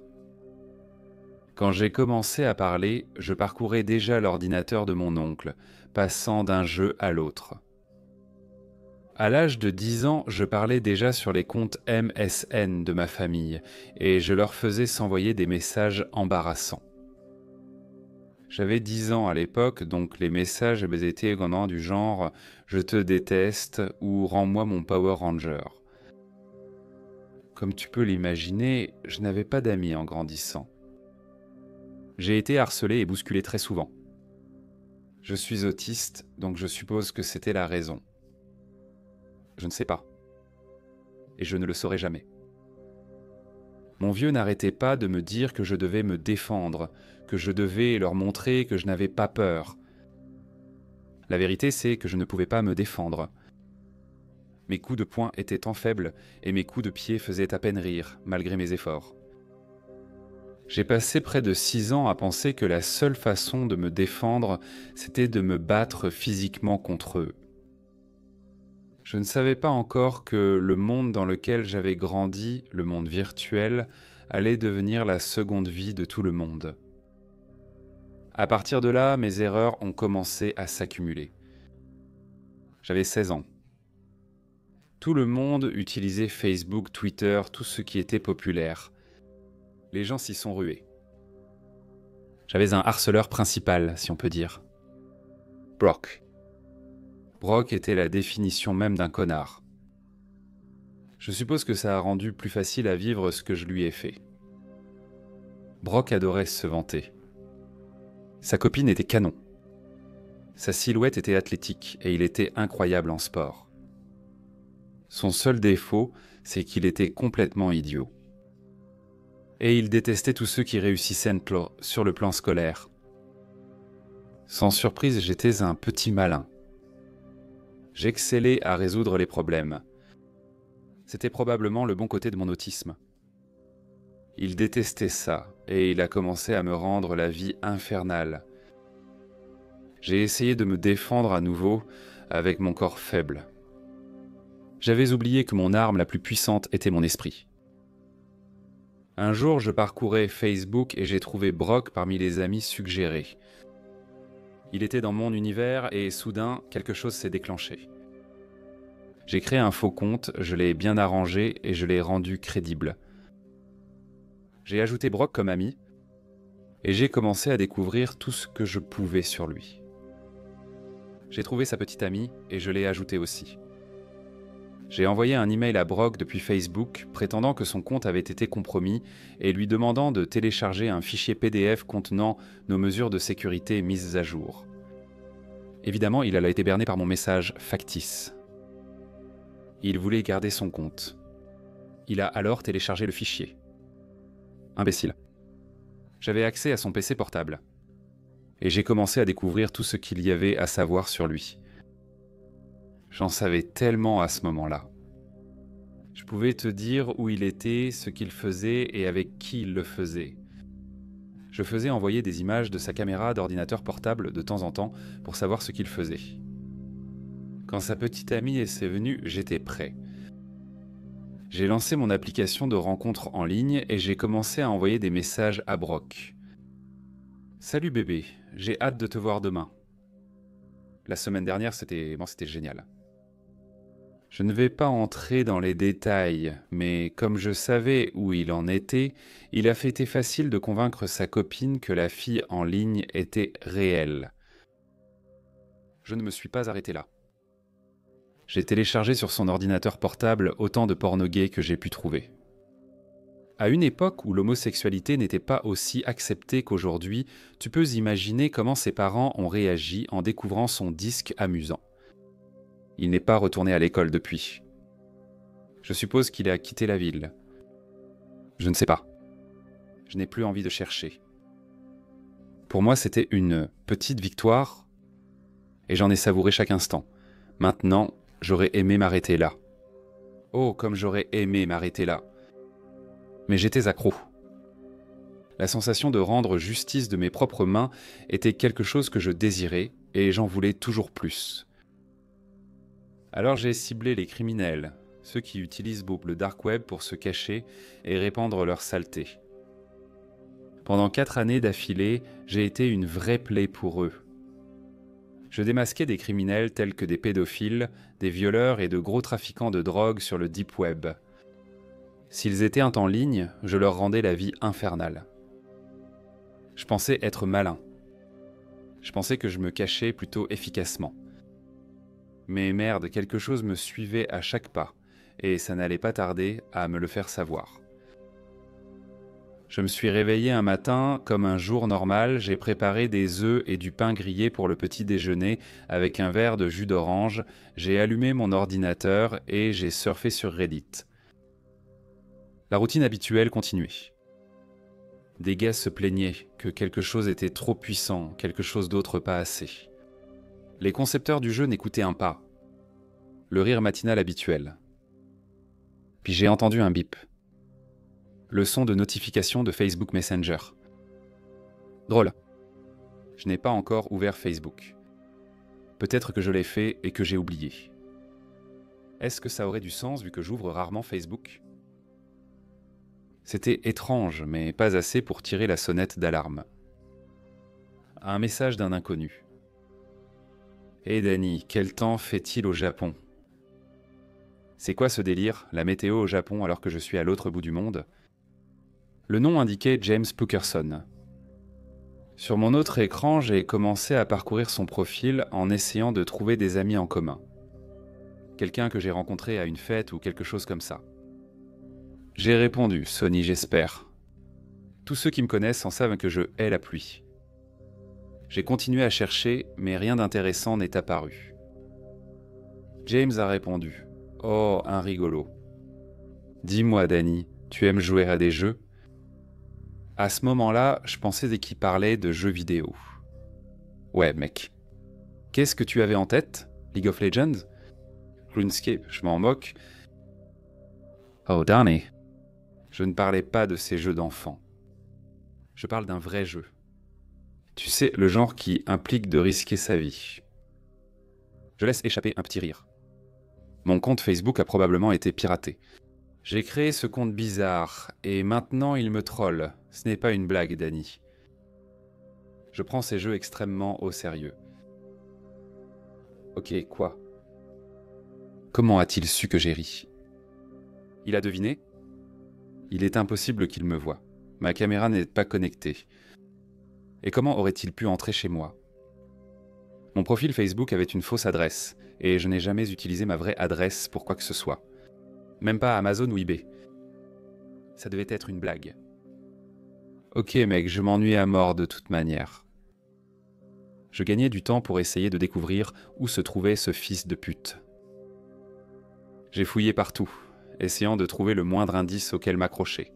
Quand j'ai commencé à parler, je parcourais déjà l'ordinateur de mon oncle, passant d'un jeu à l'autre. À l'âge de 10 ans, je parlais déjà sur les comptes MSN de ma famille, et je leur faisais s'envoyer des messages embarrassants. J'avais 10 ans à l'époque, donc les messages étaient venant du genre « Je te déteste » ou « Rends-moi mon Power Ranger ». Comme tu peux l'imaginer, je n'avais pas d'amis en grandissant. J'ai été harcelé et bousculé très souvent. Je suis autiste, donc je suppose que c'était la raison. Je ne sais pas. Et je ne le saurai jamais. Mon vieux n'arrêtait pas de me dire que je devais me défendre, que je devais leur montrer que je n'avais pas peur. La vérité, c'est que je ne pouvais pas me défendre. Mes coups de poing étaient tant faibles et mes coups de pied faisaient à peine rire, malgré mes efforts. J'ai passé près de 6 ans à penser que la seule façon de me défendre, c'était de me battre physiquement contre eux. Je ne savais pas encore que le monde dans lequel j'avais grandi, le monde virtuel, allait devenir la seconde vie de tout le monde. À partir de là, mes erreurs ont commencé à s'accumuler. J'avais 16 ans. Tout le monde utilisait Facebook, Twitter, tout ce qui était populaire. Les gens s'y sont rués. J'avais un harceleur principal, si on peut dire. Brock. Brock était la définition même d'un connard. Je suppose que ça a rendu plus facile à vivre ce que je lui ai fait. Brock adorait se vanter. Sa copine était canon. Sa silhouette était athlétique et il était incroyable en sport. Son seul défaut, c'est qu'il était complètement idiot. Et il détestait tous ceux qui réussissaient sur le plan scolaire. Sans surprise, j'étais un petit malin. J'excellais à résoudre les problèmes. C'était probablement le bon côté de mon autisme. Il détestait ça, et il a commencé à me rendre la vie infernale. J'ai essayé de me défendre à nouveau avec mon corps faible. J'avais oublié que mon arme la plus puissante était mon esprit. Un jour, je parcourais Facebook et j'ai trouvé Brock parmi les amis suggérés. Il était dans mon univers et soudain, quelque chose s'est déclenché. J'ai créé un faux compte, je l'ai bien arrangé et je l'ai rendu crédible. J'ai ajouté Brock comme ami et j'ai commencé à découvrir tout ce que je pouvais sur lui. J'ai trouvé sa petite amie et je l'ai ajoutée aussi. J'ai envoyé un email à Brock depuis Facebook prétendant que son compte avait été compromis et lui demandant de télécharger un fichier PDF contenant nos mesures de sécurité mises à jour. Évidemment, il a été berné par mon message factice. Il voulait garder son compte. Il a alors téléchargé le fichier. Imbécile. J'avais accès à son PC portable. Et j'ai commencé à découvrir tout ce qu'il y avait à savoir sur lui. J'en savais tellement à ce moment-là. Je pouvais te dire où il était, ce qu'il faisait et avec qui il le faisait. Je faisais envoyer des images de sa caméra d'ordinateur portable de temps en temps pour savoir ce qu'il faisait. Quand sa petite amie est venue, j'étais prêt. J'ai lancé mon application de rencontre en ligne et j'ai commencé à envoyer des messages à Brock. « Salut bébé, j'ai hâte de te voir demain. » La semaine dernière, c'était génial. Je ne vais pas entrer dans les détails, mais comme je savais où il en était, il a été facile de convaincre sa copine que la fille en ligne était réelle. Je ne me suis pas arrêté là. J'ai téléchargé sur son ordinateur portable autant de porno gay que j'ai pu trouver. À une époque où l'homosexualité n'était pas aussi acceptée qu'aujourd'hui, tu peux imaginer comment ses parents ont réagi en découvrant son disque amusant. Il n'est pas retourné à l'école depuis. Je suppose qu'il a quitté la ville. Je ne sais pas. Je n'ai plus envie de chercher. Pour moi, c'était une petite victoire et j'en ai savouré chaque instant. Maintenant, j'aurais aimé m'arrêter là. Oh, comme j'aurais aimé m'arrêter là. Mais j'étais accro. La sensation de rendre justice de mes propres mains était quelque chose que je désirais et j'en voulais toujours plus. Alors j'ai ciblé les criminels, ceux qui utilisent le dark web pour se cacher et répandre leur saleté. Pendant 4 années d'affilée, j'ai été une vraie plaie pour eux. Je démasquais des criminels tels que des pédophiles, des violeurs et de gros trafiquants de drogue sur le deep web. S'ils étaient en ligne, je leur rendais la vie infernale. Je pensais être malin. Je pensais que je me cachais plutôt efficacement. Mais merde, quelque chose me suivait à chaque pas, et ça n'allait pas tarder à me le faire savoir. Je me suis réveillé un matin, comme un jour normal, j'ai préparé des œufs et du pain grillé pour le petit déjeuner avec un verre de jus d'orange, j'ai allumé mon ordinateur et j'ai surfé sur Reddit. La routine habituelle continuait. Des gars se plaignaient que quelque chose était trop puissant, quelque chose d'autre pas assez. Les concepteurs du jeu n'écoutaient un pas. Le rire matinal habituel. Puis j'ai entendu un bip. Le son de notification de Facebook Messenger. Drôle. Je n'ai pas encore ouvert Facebook. Peut-être que je l'ai fait et que j'ai oublié. Est-ce que ça aurait du sens vu que j'ouvre rarement Facebook ? C'était étrange, mais pas assez pour tirer la sonnette d'alarme. Un message d'un inconnu. « Hé Danny, quel temps fait-il au Japon ? C'est quoi ce délire, la météo au Japon alors que je suis à l'autre bout du monde ?» Le nom indiquait James Puckerson. Sur mon autre écran, j'ai commencé à parcourir son profil en essayant de trouver des amis en commun. Quelqu'un que j'ai rencontré à une fête ou quelque chose comme ça. J'ai répondu, Sony j'espère. Tous ceux qui me connaissent en savent que je hais la pluie. J'ai continué à chercher, mais rien d'intéressant n'est apparu. James a répondu, oh, un rigolo. Dis-moi, Danny, tu aimes jouer à des jeux ? À ce moment-là, je pensais qu'il parlait de jeux vidéo. Ouais, mec. Qu'est-ce que tu avais en tête ? League of Legends ? RuneScape, je m'en moque. Oh, Danny. Je ne parlais pas de ces jeux d'enfants. Je parle d'un vrai jeu. Tu sais, le genre qui implique de risquer sa vie. Je laisse échapper un petit rire. Mon compte Facebook a probablement été piraté. J'ai créé ce compte bizarre, et maintenant il me troll. Ce n'est pas une blague, Danny. Je prends ces jeux extrêmement au sérieux. Ok, quoi ? Comment a-t-il su que j'ai ri ? Il a deviné ? Il est impossible qu'il me voie. Ma caméra n'est pas connectée. Et comment aurait-il pu entrer chez moi ? Mon profil Facebook avait une fausse adresse, et je n'ai jamais utilisé ma vraie adresse pour quoi que ce soit. Même pas Amazon ou eBay. Ça devait être une blague. Ok mec, je m'ennuie à mort de toute manière. Je gagnais du temps pour essayer de découvrir où se trouvait ce fils de pute. J'ai fouillé partout, essayant de trouver le moindre indice auquel m'accrocher.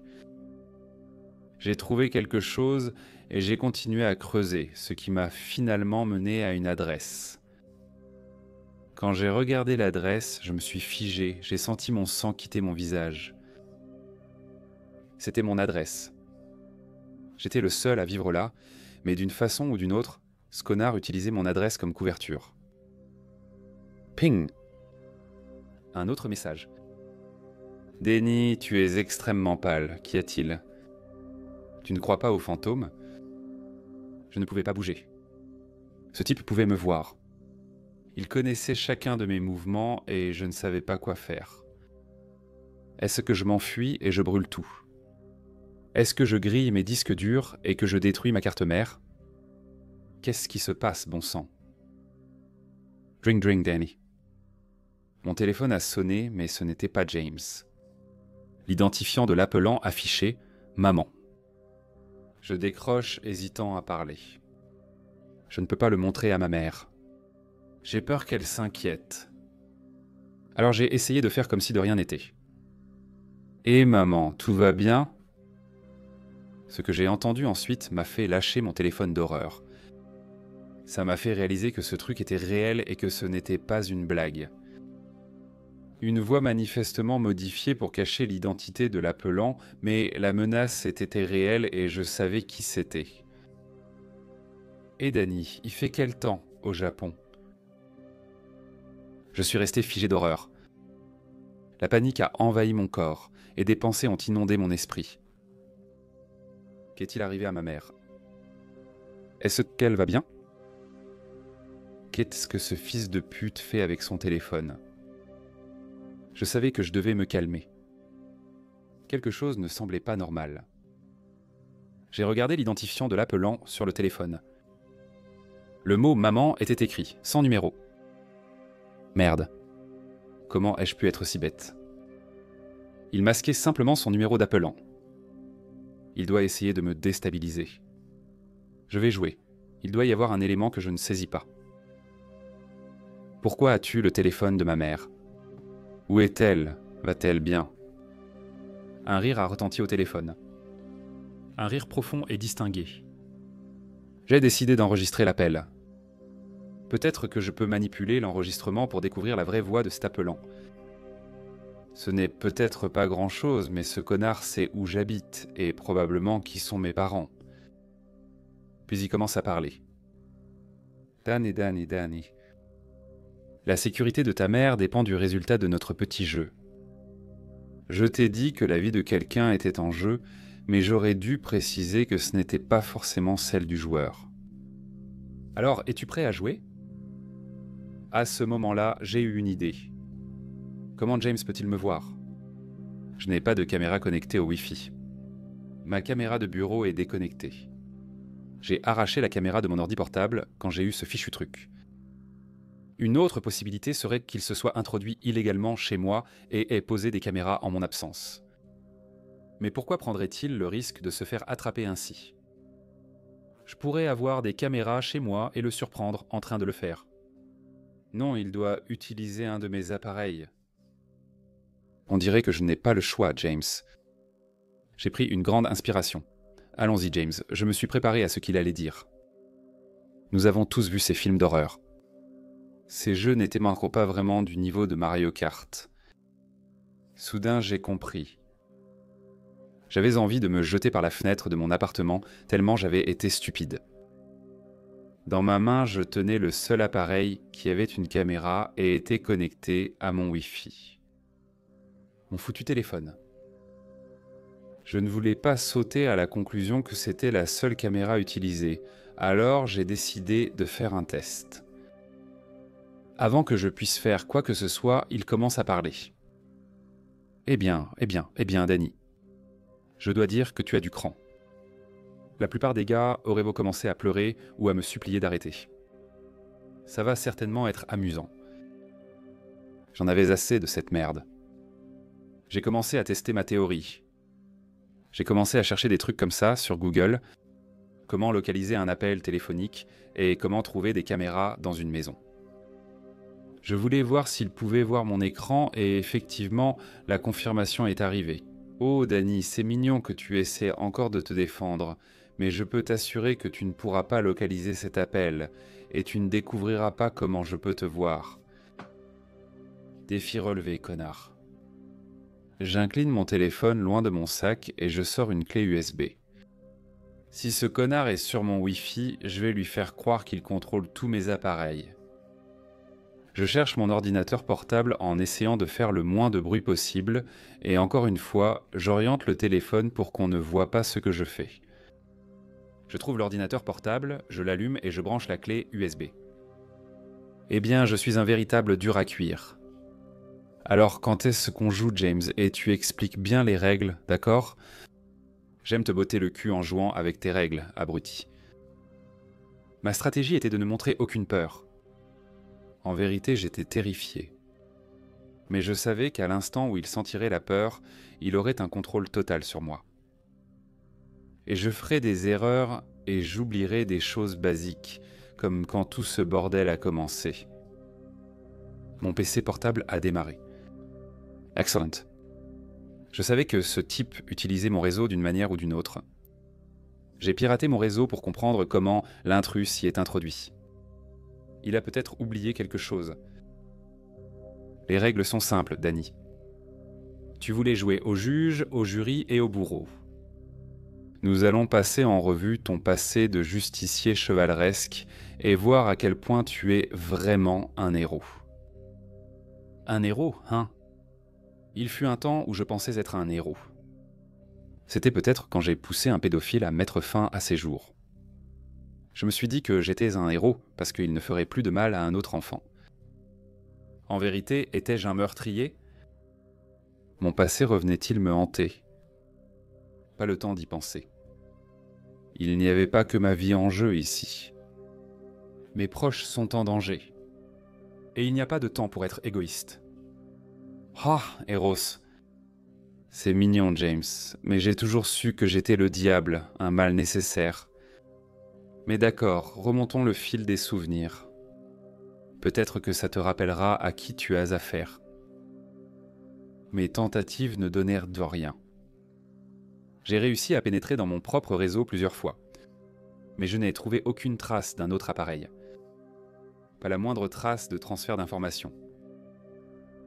J'ai trouvé quelque chose et j'ai continué à creuser, ce qui m'a finalement mené à une adresse. Quand j'ai regardé l'adresse, je me suis figé, j'ai senti mon sang quitter mon visage. C'était mon adresse. J'étais le seul à vivre là, mais d'une façon ou d'une autre, ce connard utilisait mon adresse comme couverture. Ping! Un autre message. Danny, tu es extrêmement pâle, qu'y a-t-il ? Tu ne crois pas aux fantômes ? Je ne pouvais pas bouger. Ce type pouvait me voir. Il connaissait chacun de mes mouvements et je ne savais pas quoi faire. Est-ce que je m'enfuis et je brûle tout? Est-ce que je grille mes disques durs et que je détruis ma carte mère? Qu'est-ce qui se passe, bon sang? Drink, drink, Danny. Mon téléphone a sonné, mais ce n'était pas James. L'identifiant de l'appelant affichait « Maman ». Je décroche, hésitant à parler. Je ne peux pas le montrer à ma mère. J'ai peur qu'elle s'inquiète. Alors j'ai essayé de faire comme si de rien n'était. « Et maman, tout va bien ?» Ce que j'ai entendu ensuite m'a fait lâcher mon téléphone d'horreur. Ça m'a fait réaliser que ce truc était réel et que ce n'était pas une blague. Une voix manifestement modifiée pour cacher l'identité de l'appelant, mais la menace était réelle et je savais qui c'était. « Et Danny, il fait quel temps au Japon ?» Je suis resté figé d'horreur. La panique a envahi mon corps et des pensées ont inondé mon esprit. Qu'est-il arrivé à ma mère? Est-ce qu'elle va bien? Qu'est-ce que ce fils de pute fait avec son téléphone? Je savais que je devais me calmer. Quelque chose ne semblait pas normal. J'ai regardé l'identifiant de l'appelant sur le téléphone. Le mot « maman » était écrit, sans numéro. Merde. Comment ai-je pu être si bête? Il masquait simplement son numéro d'appelant. Il doit essayer de me déstabiliser. Je vais jouer. Il doit y avoir un élément que je ne saisis pas. Pourquoi as-tu le téléphone de ma mère? Où est-elle? Va-t-elle bien? Un rire a retenti au téléphone. Un rire profond et distingué. J'ai décidé d'enregistrer l'appel. Peut-être que je peux manipuler l'enregistrement pour découvrir la vraie voix de cet appelant. Ce n'est peut-être pas grand-chose, mais ce connard sait où j'habite et probablement qui sont mes parents. Puis il commence à parler. Danny. La sécurité de ta mère dépend du résultat de notre petit jeu. Je t'ai dit que la vie de quelqu'un était en jeu, mais j'aurais dû préciser que ce n'était pas forcément celle du joueur. Alors, es-tu prêt à jouer? À ce moment-là, j'ai eu une idée. Comment James peut-il me voir? Je n'ai pas de caméra connectée au Wi-Fi. Ma caméra de bureau est déconnectée. J'ai arraché la caméra de mon ordi portable quand j'ai eu ce fichu truc. Une autre possibilité serait qu'il se soit introduit illégalement chez moi et ait posé des caméras en mon absence. Mais pourquoi prendrait-il le risque de se faire attraper ainsi? Je pourrais avoir des caméras chez moi et le surprendre en train de le faire. Non, il doit utiliser un de mes appareils. On dirait que je n'ai pas le choix, James. J'ai pris une grande inspiration. Allons-y, James, je me suis préparé à ce qu'il allait dire. Nous avons tous vu ces films d'horreur. Ces jeux n'étaient pas vraiment du niveau de Mario Kart. Soudain, j'ai compris. J'avais envie de me jeter par la fenêtre de mon appartement tellement j'avais été stupide. Dans ma main, je tenais le seul appareil qui avait une caméra et était connecté à mon Wi-Fi. Mon foutu téléphone. Je ne voulais pas sauter à la conclusion que c'était la seule caméra utilisée, alors j'ai décidé de faire un test. Avant que je puisse faire quoi que ce soit, il commence à parler. Eh bien, Danny. Je dois dire que tu as du cran. La plupart des gars auraient beau commencer à pleurer ou à me supplier d'arrêter. Ça va certainement être amusant. J'en avais assez de cette merde. J'ai commencé à tester ma théorie. J'ai commencé à chercher des trucs comme ça sur Google, comment localiser un appel téléphonique et comment trouver des caméras dans une maison. Je voulais voir s'il pouvait voir mon écran et effectivement, la confirmation est arrivée. Oh Danny, c'est mignon que tu essaies encore de te défendre, mais je peux t'assurer que tu ne pourras pas localiser cet appel et tu ne découvriras pas comment je peux te voir. Défi relevé, connard. J'incline mon téléphone loin de mon sac et je sors une clé USB. Si ce connard est sur mon Wi-Fi, je vais lui faire croire qu'il contrôle tous mes appareils. Je cherche mon ordinateur portable en essayant de faire le moins de bruit possible et encore une fois, j'oriente le téléphone pour qu'on ne voit pas ce que je fais. Je trouve l'ordinateur portable, je l'allume et je branche la clé USB. Eh bien, je suis un véritable dur à cuire. Alors, quand est-ce qu'on joue, James, et tu expliques bien les règles, d'accord ? J'aime te botter le cul en jouant avec tes règles, abruti. Ma stratégie était de ne montrer aucune peur. En vérité, j'étais terrifié. Mais je savais qu'à l'instant où il sentirait la peur, il aurait un contrôle total sur moi. Et je ferais des erreurs et j'oublierais des choses basiques, comme quand tout ce bordel a commencé. Mon PC portable a démarré. Excellent. Je savais que ce type utilisait mon réseau d'une manière ou d'une autre. J'ai piraté mon réseau pour comprendre comment l'intrus s'y est introduit. Il a peut-être oublié quelque chose. Les règles sont simples, Danny. Tu voulais jouer au juge, au jury et au bourreau. Nous allons passer en revue ton passé de justicier chevaleresque et voir à quel point tu es vraiment un héros. Un héros, hein ? Il fut un temps où je pensais être un héros. C'était peut-être quand j'ai poussé un pédophile à mettre fin à ses jours. Je me suis dit que j'étais un héros parce qu'il ne ferait plus de mal à un autre enfant. En vérité, étais-je un meurtrier ? Mon passé revenait-il me hanter ? Pas le temps d'y penser. Il n'y avait pas que ma vie en jeu ici. Mes proches sont en danger. Et il n'y a pas de temps pour être égoïste. Ah, Eros. C'est mignon, James, mais j'ai toujours su que j'étais le diable, un mal nécessaire. Mais d'accord, remontons le fil des souvenirs. Peut-être que ça te rappellera à qui tu as affaire. Mes tentatives ne donnèrent de rien. J'ai réussi à pénétrer dans mon propre réseau plusieurs fois. Mais je n'ai trouvé aucune trace d'un autre appareil. Pas la moindre trace de transfert d'informations.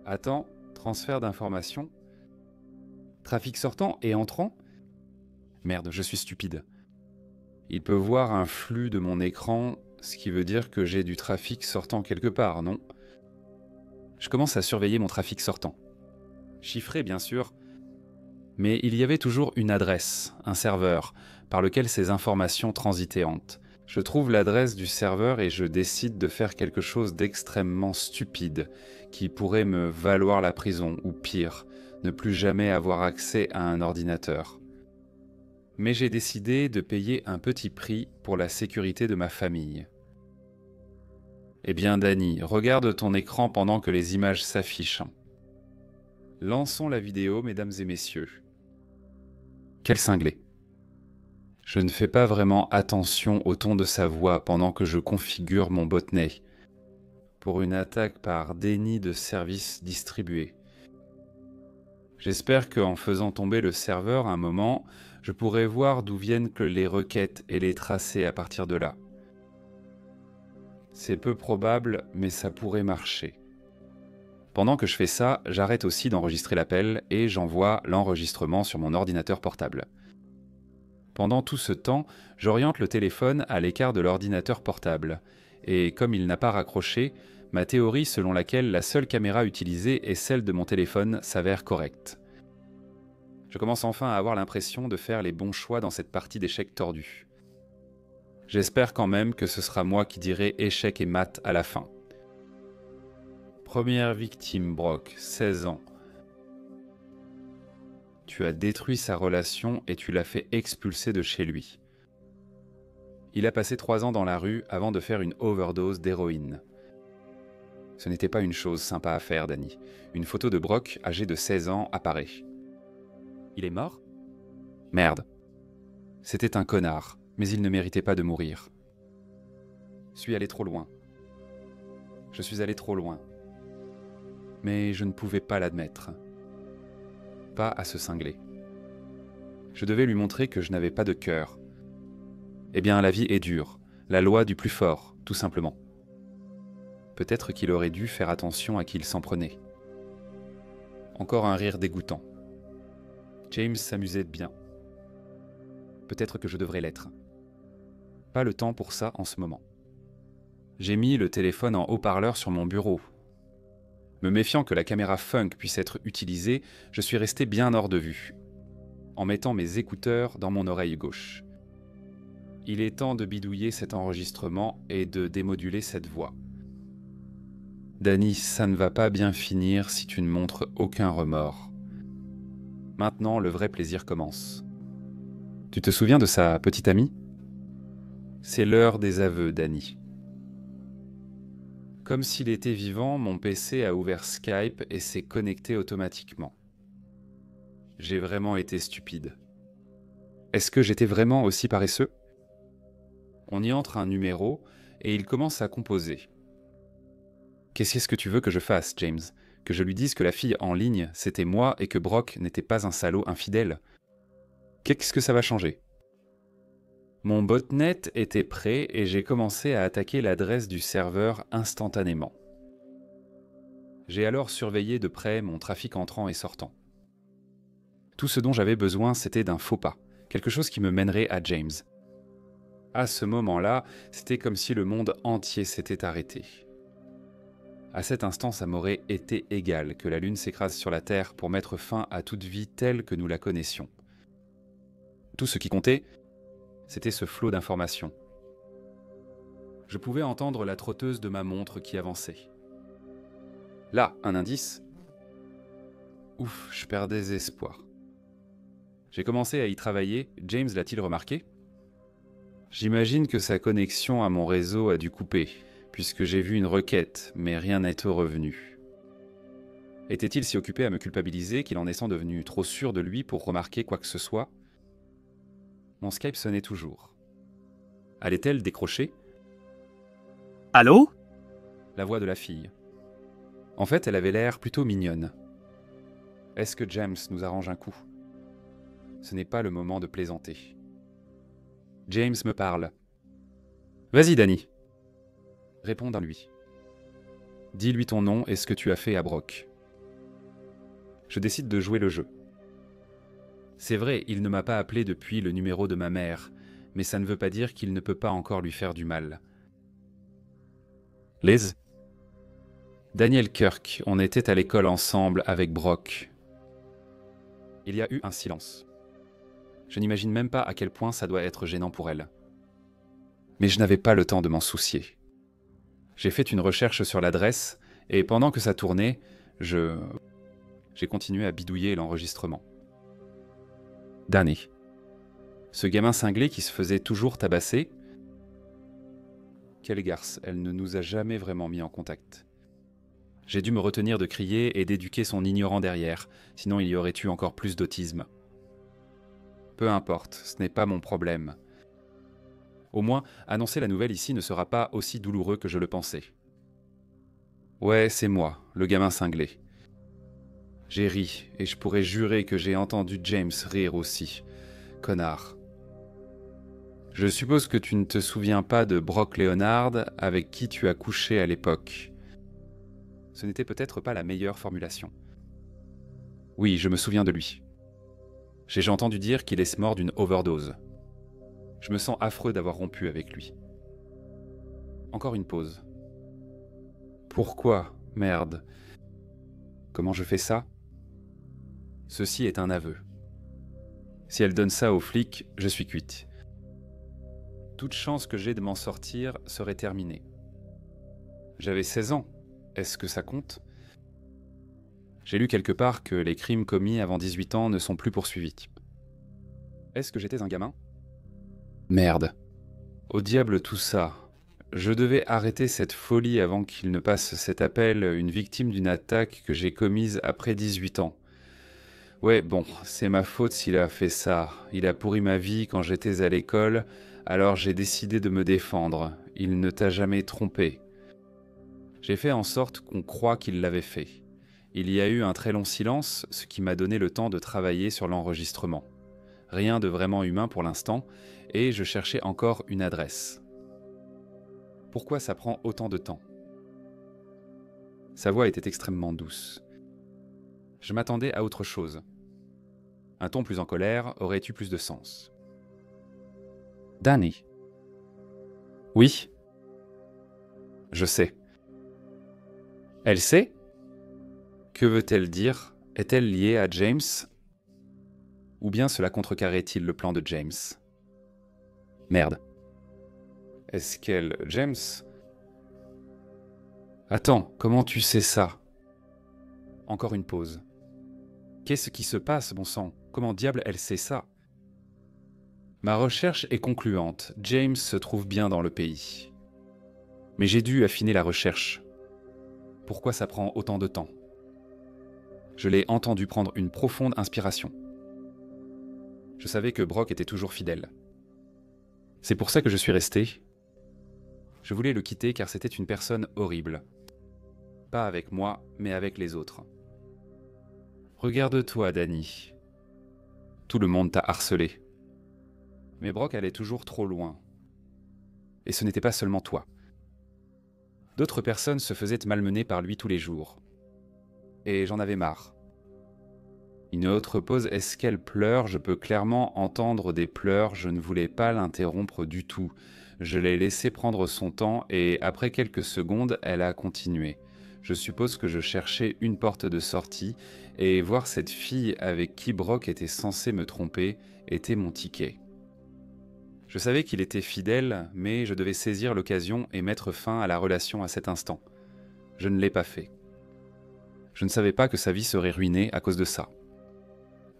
Attends, transfert d'informations ? Trafic sortant et entrant ? Merde, je suis stupide. Il peut voir un flux de mon écran, ce qui veut dire que j'ai du trafic sortant quelque part, non ? Je commence à surveiller mon trafic sortant. Chiffré, bien sûr, mais il y avait toujours une adresse, un serveur, par lequel ces informations transitaient. Je trouve l'adresse du serveur et je décide de faire quelque chose d'extrêmement stupide, qui pourrait me valoir la prison, ou pire, ne plus jamais avoir accès à un ordinateur. Mais j'ai décidé de payer un petit prix pour la sécurité de ma famille. Eh bien, Danny, regarde ton écran pendant que les images s'affichent. Lançons la vidéo, mesdames et messieurs. Quel cinglé. Je ne fais pas vraiment attention au ton de sa voix pendant que je configure mon botnet pour une attaque par déni de service distribué. J'espère qu'en faisant tomber le serveur un moment, je pourrai voir d'où viennent les requêtes et les tracés à partir de là. C'est peu probable, mais ça pourrait marcher. Pendant que je fais ça, j'arrête aussi d'enregistrer l'appel et j'envoie l'enregistrement sur mon ordinateur portable. Pendant tout ce temps, j'oriente le téléphone à l'écart de l'ordinateur portable, et comme il n'a pas raccroché, ma théorie selon laquelle la seule caméra utilisée est celle de mon téléphone s'avère correcte. Je commence enfin à avoir l'impression de faire les bons choix dans cette partie d'échecs tordus. J'espère quand même que ce sera moi qui dirai échec et mat à la fin. Première victime, Brock, 16 ans. Tu as détruit sa relation et tu l'as fait expulser de chez lui. Il a passé 3 ans dans la rue avant de faire une overdose d'héroïne. Ce n'était pas une chose sympa à faire, Danny. Une photo de Brock, âgé de 16 ans, apparaît. Il est mort ? Merde. C'était un connard, mais il ne méritait pas de mourir. Je suis allé trop loin. Je suis allé trop loin. Mais je ne pouvais pas l'admettre. Pas à ce cinglé. Je devais lui montrer que je n'avais pas de cœur. Eh bien, la vie est dure, la loi du plus fort, tout simplement. Peut-être qu'il aurait dû faire attention à qui il s'en prenait. Encore un rire dégoûtant. James s'amusait bien. Peut-être que je devrais l'être. Pas le temps pour ça en ce moment. J'ai mis le téléphone en haut-parleur sur mon bureau. Me méfiant que la caméra funk puisse être utilisée, je suis resté bien hors de vue, en mettant mes écouteurs dans mon oreille gauche. Il est temps de bidouiller cet enregistrement et de démoduler cette voix. Danny, ça ne va pas bien finir si tu ne montres aucun remords. Maintenant, le vrai plaisir commence. Tu te souviens de sa petite amie ? C'est l'heure des aveux, Danny. Comme s'il était vivant, mon PC a ouvert Skype et s'est connecté automatiquement. J'ai vraiment été stupide. Est-ce que j'étais vraiment aussi paresseux ? On y entre un numéro et il commence à composer. Qu'est-ce que tu veux que je fasse, James ? Que je lui dise que la fille en ligne, c'était moi et que Brock n'était pas un salaud infidèle ? Qu'est-ce que ça va changer ? Mon botnet était prêt et j'ai commencé à attaquer l'adresse du serveur instantanément. J'ai alors surveillé de près mon trafic entrant et sortant. Tout ce dont j'avais besoin, c'était d'un faux pas, quelque chose qui me mènerait à James. À ce moment-là, c'était comme si le monde entier s'était arrêté. À cet instant, ça m'aurait été égal que la Lune s'écrase sur la Terre pour mettre fin à toute vie telle que nous la connaissions. Tout ce qui comptait, c'était ce flot d'informations. Je pouvais entendre la trotteuse de ma montre qui avançait. Là, un indice. Ouf, je perdais espoir. J'ai commencé à y travailler, James l'a-t-il remarqué ? J'imagine que sa connexion à mon réseau a dû couper, puisque j'ai vu une requête, mais rien n'est revenu. Était-il si occupé à me culpabiliser qu'il en est sans devenu trop sûr de lui pour remarquer quoi que ce soit ? Mon Skype sonnait toujours. Allait-elle décrocher ? Allô ? La voix de la fille. En fait, elle avait l'air plutôt mignonne. Est-ce que James nous arrange un coup ? Ce n'est pas le moment de plaisanter. James me parle. Vas-y, Danny. Réponds à lui. Dis-lui ton nom et ce que tu as fait à Brock. Je décide de jouer le jeu. C'est vrai, il ne m'a pas appelé depuis le numéro de ma mère, mais ça ne veut pas dire qu'il ne peut pas encore lui faire du mal. Liz ? Daniel Kirk, on était à l'école ensemble avec Brock. Il y a eu un silence. Je n'imagine même pas à quel point ça doit être gênant pour elle. Mais je n'avais pas le temps de m'en soucier. J'ai fait une recherche sur l'adresse, et pendant que ça tournait, j'ai continué à bidouiller l'enregistrement. Danny. Ce gamin cinglé qui se faisait toujours tabasser. Quelle garce, elle ne nous a jamais vraiment mis en contact. J'ai dû me retenir de crier et d'éduquer son ignorant derrière, sinon il y aurait eu encore plus d'autisme. Peu importe, ce n'est pas mon problème. Au moins, annoncer la nouvelle ici ne sera pas aussi douloureux que je le pensais. Ouais, c'est moi, le gamin cinglé. J'ai ri, et je pourrais jurer que j'ai entendu James rire aussi. Connard. Je suppose que tu ne te souviens pas de Brock Leonard avec qui tu as couché à l'époque. Ce n'était peut-être pas la meilleure formulation. Oui, je me souviens de lui. J'ai entendu dire qu'il est mort d'une overdose. Je me sens affreux d'avoir rompu avec lui. Encore une pause. Pourquoi, merde ? Comment je fais ça ? Ceci est un aveu. Si elle donne ça aux flics, je suis cuite. Toute chance que j'ai de m'en sortir serait terminée. J'avais 16 ans. Est-ce que ça compte ? J'ai lu quelque part que les crimes commis avant 18 ans ne sont plus poursuivis. Est-ce que j'étais un gamin ? Merde. Au diable tout ça. Je devais arrêter cette folie avant qu'il ne passe cet appel, une victime d'une attaque que j'ai commise après 18 ans. Ouais, bon, c'est ma faute s'il a fait ça. Il a pourri ma vie quand j'étais à l'école, alors j'ai décidé de me défendre. Il ne t'a jamais trompé. J'ai fait en sorte qu'on croie qu'il l'avait fait. Il y a eu un très long silence, ce qui m'a donné le temps de travailler sur l'enregistrement. Rien de vraiment humain pour l'instant, et je cherchais encore une adresse. Pourquoi ça prend autant de temps ? Sa voix était extrêmement douce. Je m'attendais à autre chose. Un ton plus en colère aurait eu plus de sens. Danny. Oui. Je sais. Elle sait ? Que veut-elle dire ? Est-elle liée à James ? Ou bien cela contrecarrait-il le plan de James ? Merde. Est-ce qu'elle... James ? Attends, comment tu sais ça? Encore une pause. Qu'est-ce qui se passe, bon sang? Comment diable elle sait ça? Ma recherche est concluante. James se trouve bien dans le pays. Mais j'ai dû affiner la recherche. Pourquoi ça prend autant de temps? Je l'ai entendu prendre une profonde inspiration. Je savais que Brock était toujours fidèle. C'est pour ça que je suis resté. Je voulais le quitter car c'était une personne horrible. Pas avec moi, mais avec les autres. Regarde-toi, Danny. Tout le monde t'a harcelé. Mais Brock allait toujours trop loin. Et ce n'était pas seulement toi. D'autres personnes se faisaient malmener par lui tous les jours. Et j'en avais marre. Une autre pause, est-ce qu'elle pleure? Je peux clairement entendre des pleurs, je ne voulais pas l'interrompre du tout. Je l'ai laissé prendre son temps et après quelques secondes, elle a continué. Je suppose que je cherchais une porte de sortie et voir cette fille avec qui Brock était censé me tromper était mon ticket. Je savais qu'il était fidèle, mais je devais saisir l'occasion et mettre fin à la relation à cet instant. Je ne l'ai pas fait. Je ne savais pas que sa vie serait ruinée à cause de ça.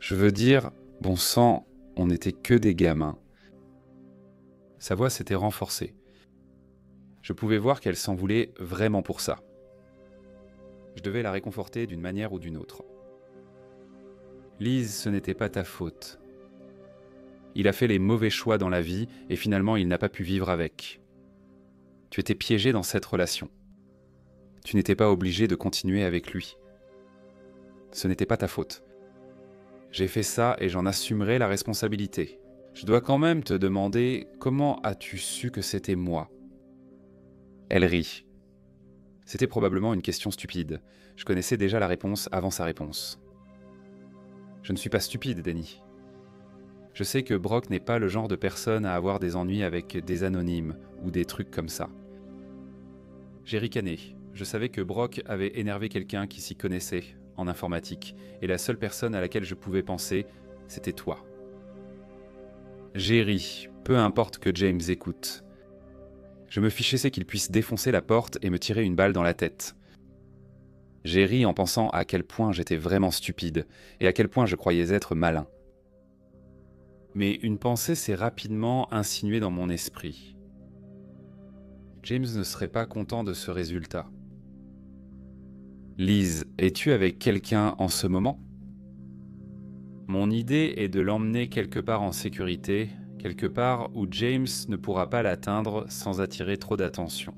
Je veux dire, bon sang, on n'était que des gamins. Sa voix s'était renforcée. Je pouvais voir qu'elle s'en voulait vraiment pour ça. Je devais la réconforter d'une manière ou d'une autre. Lise, ce n'était pas ta faute. Il a fait les mauvais choix dans la vie et finalement il n'a pas pu vivre avec. Tu étais piégé dans cette relation. Tu n'étais pas obligé de continuer avec lui. Ce n'était pas ta faute. J'ai fait ça et j'en assumerai la responsabilité. Je dois quand même te demander comment as-tu su que c'était moi? Elle rit. C'était probablement une question stupide. Je connaissais déjà la réponse avant sa réponse. Je ne suis pas stupide, Danny. Je sais que Brock n'est pas le genre de personne à avoir des ennuis avec des anonymes ou des trucs comme ça. J'ai ricané. Je savais que Brock avait énervé quelqu'un qui s'y connaissait en informatique, et la seule personne à laquelle je pouvais penser, c'était toi. J'ai ri, peu importe que James écoute. Je me fichais qu'il puisse défoncer la porte et me tirer une balle dans la tête. J'ai ri en pensant à quel point j'étais vraiment stupide, et à quel point je croyais être malin. Mais une pensée s'est rapidement insinuée dans mon esprit. James ne serait pas content de ce résultat. Lise, es-tu avec quelqu'un en ce moment? Mon idée est de l'emmener quelque part en sécurité, quelque part où James ne pourra pas l'atteindre sans attirer trop d'attention.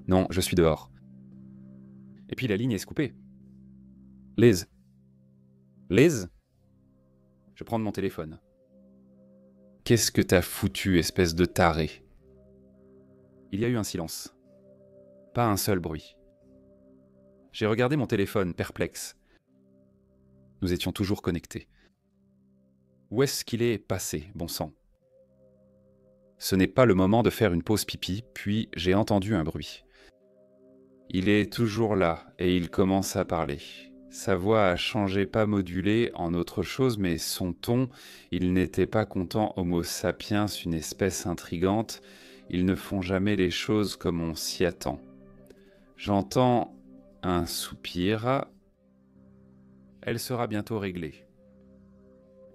Non, je suis dehors. Et puis la ligne est se couper. Liz. Liz? Je prends mon téléphone. Qu'est-ce que t'as foutu, espèce de taré? Il y a eu un silence. Pas un seul bruit. J'ai regardé mon téléphone, perplexe. Nous étions toujours connectés. Où est-ce qu'il est passé, bon sang? Ce n'est pas le moment de faire une pause pipi, puis j'ai entendu un bruit. Il est toujours là, et il commence à parler. Sa voix a changé, pas modulée en autre chose, mais son ton, il n'était pas content, Homo sapiens, une espèce intrigante. Ils ne font jamais les choses comme on s'y attend. J'entends un soupir. Elle sera bientôt réglée.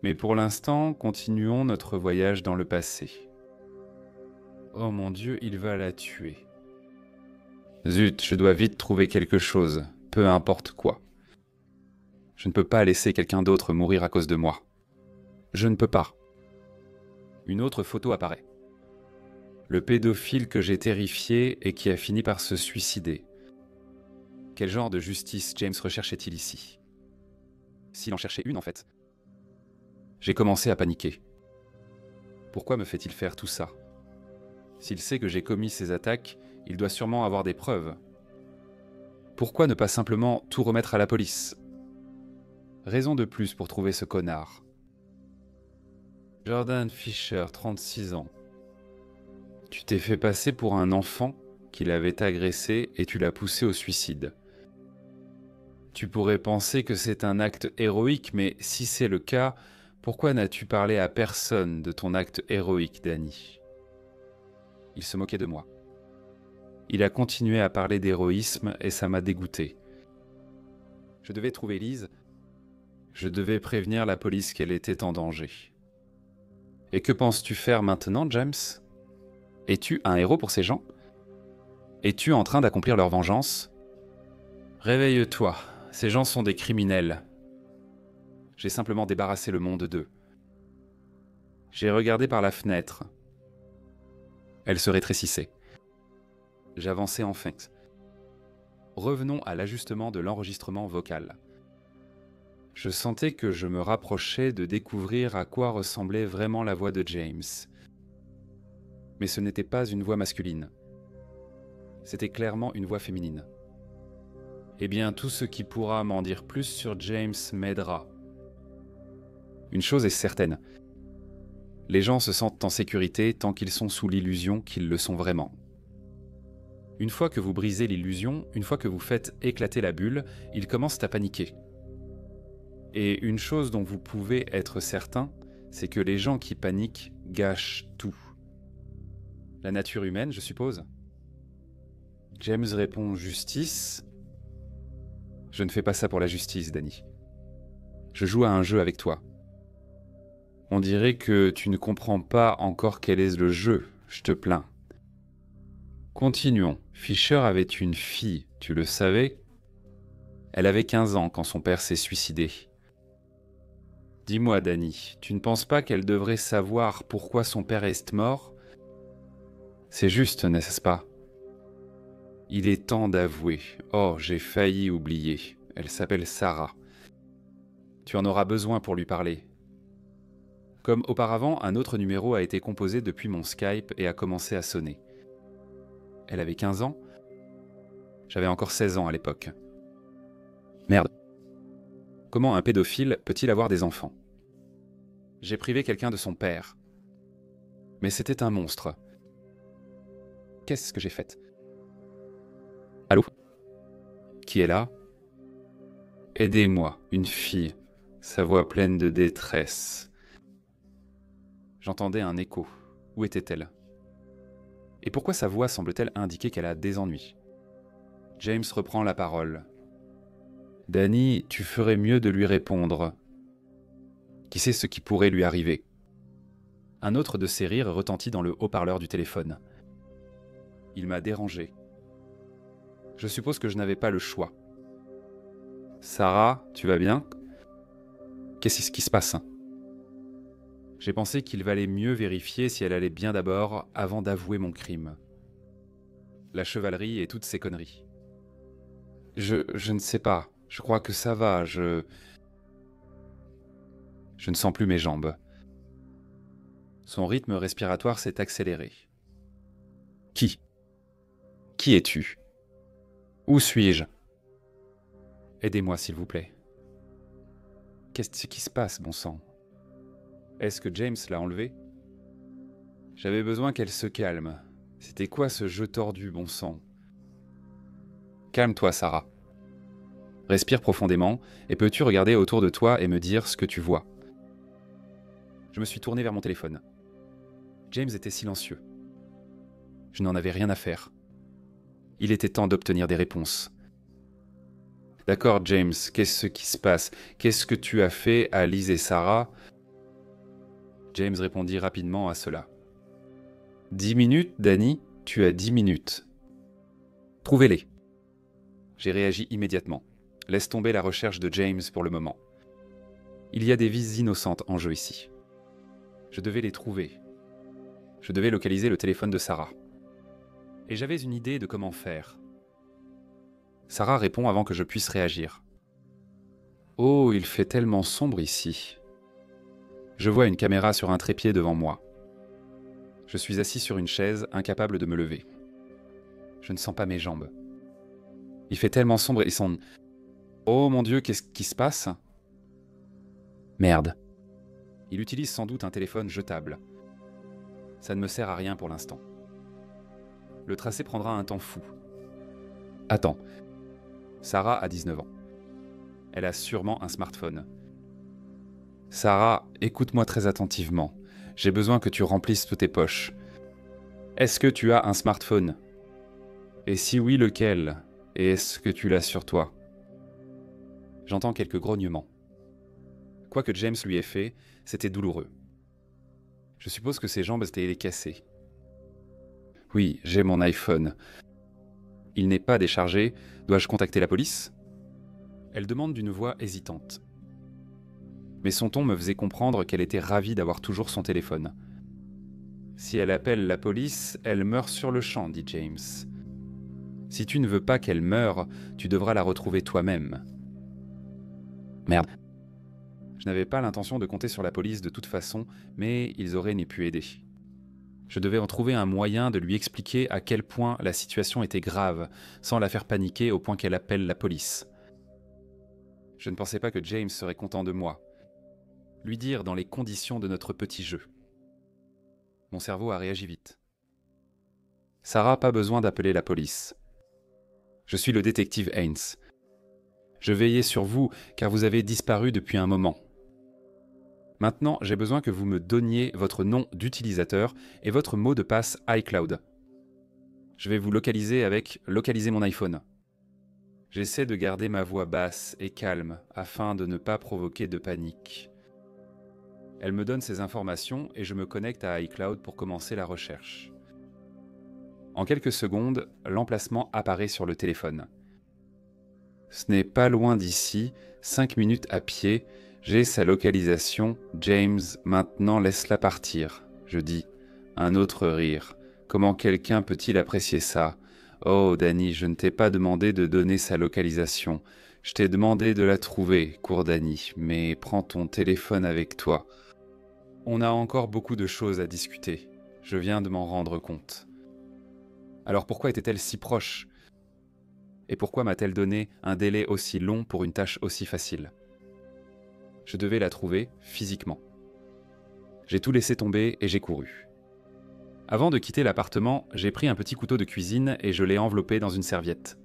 Mais pour l'instant, continuons notre voyage dans le passé. Oh mon Dieu, il va la tuer. Zut, je dois vite trouver quelque chose, peu importe quoi. Je ne peux pas laisser quelqu'un d'autre mourir à cause de moi. Je ne peux pas. Une autre photo apparaît. Le pédophile que j'ai terrifié et qui a fini par se suicider. Quel genre de justice James recherchait-il ici? S'il en cherchait une, en fait. J'ai commencé à paniquer. Pourquoi me fait-il faire tout ça? S'il sait que j'ai commis ces attaques, il doit sûrement avoir des preuves. Pourquoi ne pas simplement tout remettre à la police? Raison de plus pour trouver ce connard. Jordan Fisher, 36 ans. Tu t'es fait passer pour un enfant qui l'avait agressé et tu l'as poussé au suicide. Tu pourrais penser que c'est un acte héroïque, mais si c'est le cas, pourquoi n'as-tu parlé à personne de ton acte héroïque, Danny? Il se moquait de moi. Il a continué à parler d'héroïsme et ça m'a dégoûté. Je devais trouver Liz. Je devais prévenir la police qu'elle était en danger. Et que penses-tu faire maintenant, James? Es-tu un héros pour ces gens? Es-tu en train d'accomplir leur vengeance? Réveille-toi, ces gens sont des criminels. J'ai simplement débarrassé le monde d'eux. J'ai regardé par la fenêtre. Elle se rétrécissait. J'avançais enfin. Revenons à l'ajustement de l'enregistrement vocal. Je sentais que je me rapprochais de découvrir à quoi ressemblait vraiment la voix de James. Mais ce n'était pas une voix masculine. C'était clairement une voix féminine. Eh bien, tout ce qui pourra m'en dire plus sur James m'aidera. Une chose est certaine. Les gens se sentent en sécurité tant qu'ils sont sous l'illusion qu'ils le sont vraiment. Une fois que vous brisez l'illusion, une fois que vous faites éclater la bulle, ils commencent à paniquer. Et une chose dont vous pouvez être certain, c'est que les gens qui paniquent gâchent tout. La nature humaine, je suppose. James répond « Justice ?» Je ne fais pas ça pour la justice, Danny. Je joue à un jeu avec toi. On dirait que tu ne comprends pas encore quel est le jeu, je te plains. Continuons. Fisher avait une fille, tu le savais? Elle avait 15 ans quand son père s'est suicidé. Dis-moi, Danny, tu ne penses pas qu'elle devrait savoir pourquoi son père est mort? C'est juste, n'est-ce pas? Il est temps d'avouer. Oh, j'ai failli oublier. Elle s'appelle Sarah. Tu en auras besoin pour lui parler. Comme auparavant, un autre numéro a été composé depuis mon Skype et a commencé à sonner. Elle avait 15 ans. J'avais encore 16 ans à l'époque. Merde. Comment un pédophile peut-il avoir des enfants? J'ai privé quelqu'un de son père. Mais c'était un monstre. Qu'est-ce que j'ai fait? Allô? Qui est là? Aidez-moi, une fille, sa voix pleine de détresse. J'entendais un écho. Où était-elle? Et pourquoi sa voix semble-t-elle indiquer qu'elle a des ennuis? James reprend la parole. Danny, tu ferais mieux de lui répondre. Qui sait ce qui pourrait lui arriver? Un autre de ses rires retentit dans le haut-parleur du téléphone. Il m'a dérangé. Je suppose que je n'avais pas le choix. Sarah, tu vas bien? Qu'est-ce qui se passe? J'ai pensé qu'il valait mieux vérifier si elle allait bien d'abord avant d'avouer mon crime. La chevalerie et toutes ces conneries. Je ne sais pas. Je crois que ça va. Je ne sens plus mes jambes. Son rythme respiratoire s'est accéléré. Qui? Qui es-tu? Où suis-je? Aidez-moi, s'il vous plaît. Qu'est-ce qui se passe, bon sang? Est-ce que James l'a enlevé? J'avais besoin qu'elle se calme. C'était quoi ce jeu tordu, bon sang? Calme-toi, Sarah. Respire profondément, et peux-tu regarder autour de toi et me dire ce que tu vois? Je me suis tourné vers mon téléphone. James était silencieux. Je n'en avais rien à faire. Il était temps d'obtenir des réponses. D'accord, James, qu'est-ce qui se passe? Qu'est-ce que tu as fait à Liz et Sarah? James répondit rapidement à cela. 10 minutes, Danny? Tu as 10 minutes. Trouvez-les. J'ai réagi immédiatement. Laisse tomber la recherche de James pour le moment. Il y a des vies innocentes en jeu ici. Je devais les trouver. Je devais localiser le téléphone de Sarah. Et j'avais une idée de comment faire. Sarah répond avant que je puisse réagir. Oh, il fait tellement sombre ici. Je vois une caméra sur un trépied devant moi. Je suis assis sur une chaise, incapable de me lever. Je ne sens pas mes jambes. Il fait tellement sombre et son... Oh mon Dieu, qu'est-ce qui se passe? Merde. Il utilise sans doute un téléphone jetable. Ça ne me sert à rien pour l'instant. Le tracé prendra un temps fou. Attends. Sarah a 19 ans. Elle a sûrement un smartphone. Sarah, écoute-moi très attentivement. J'ai besoin que tu remplisses toutes tes poches. Est-ce que tu as un smartphone? Et si oui, lequel? Et est-ce que tu l'as sur toi? J'entends quelques grognements. Quoi que James lui ait fait, c'était douloureux. Je suppose que ses jambes étaient cassées. Oui, j'ai mon iPhone. Il n'est pas déchargé. Dois-je contacter la police? Elle demande d'une voix hésitante. Mais son ton me faisait comprendre qu'elle était ravie d'avoir toujours son téléphone. Si elle appelle la police, elle meurt sur le champ, dit James. Si tu ne veux pas qu'elle meure, tu devras la retrouver toi-même. Merde. Je n'avais pas l'intention de compter sur la police de toute façon, mais ils auraient ni pu aider. Je devais en trouver un moyen de lui expliquer à quel point la situation était grave, sans la faire paniquer au point qu'elle appelle la police. Je ne pensais pas que James serait content de moi. Lui dire dans les conditions de notre petit jeu. Mon cerveau a réagi vite. Sarah, pas besoin d'appeler la police. Je suis le détective Haynes. Je veillais sur vous car vous avez disparu depuis un moment. Maintenant, j'ai besoin que vous me donniez votre nom d'utilisateur et votre mot de passe iCloud. Je vais vous localiser avec « localiser mon iPhone ». J'essaie de garder ma voix basse et calme afin de ne pas provoquer de panique. Elle me donne ces informations et je me connecte à iCloud pour commencer la recherche. En quelques secondes, l'emplacement apparaît sur le téléphone. Ce n'est pas loin d'ici, 5 minutes à pied, j'ai sa localisation. James, maintenant laisse-la partir, je dis. Un autre rire. Comment quelqu'un peut-il apprécier ça? Oh, Danny, je ne t'ai pas demandé de donner sa localisation. Je t'ai demandé de la trouver, court Danny, mais prends ton téléphone avec toi. On a encore beaucoup de choses à discuter. Je viens de m'en rendre compte. Alors pourquoi était-elle si proche? Et pourquoi m'a-t-elle donné un délai aussi long pour une tâche aussi facile? Je devais la trouver physiquement. J'ai tout laissé tomber et j'ai couru. Avant de quitter l'appartement, j'ai pris un petit couteau de cuisine et je l'ai enveloppé dans une serviette.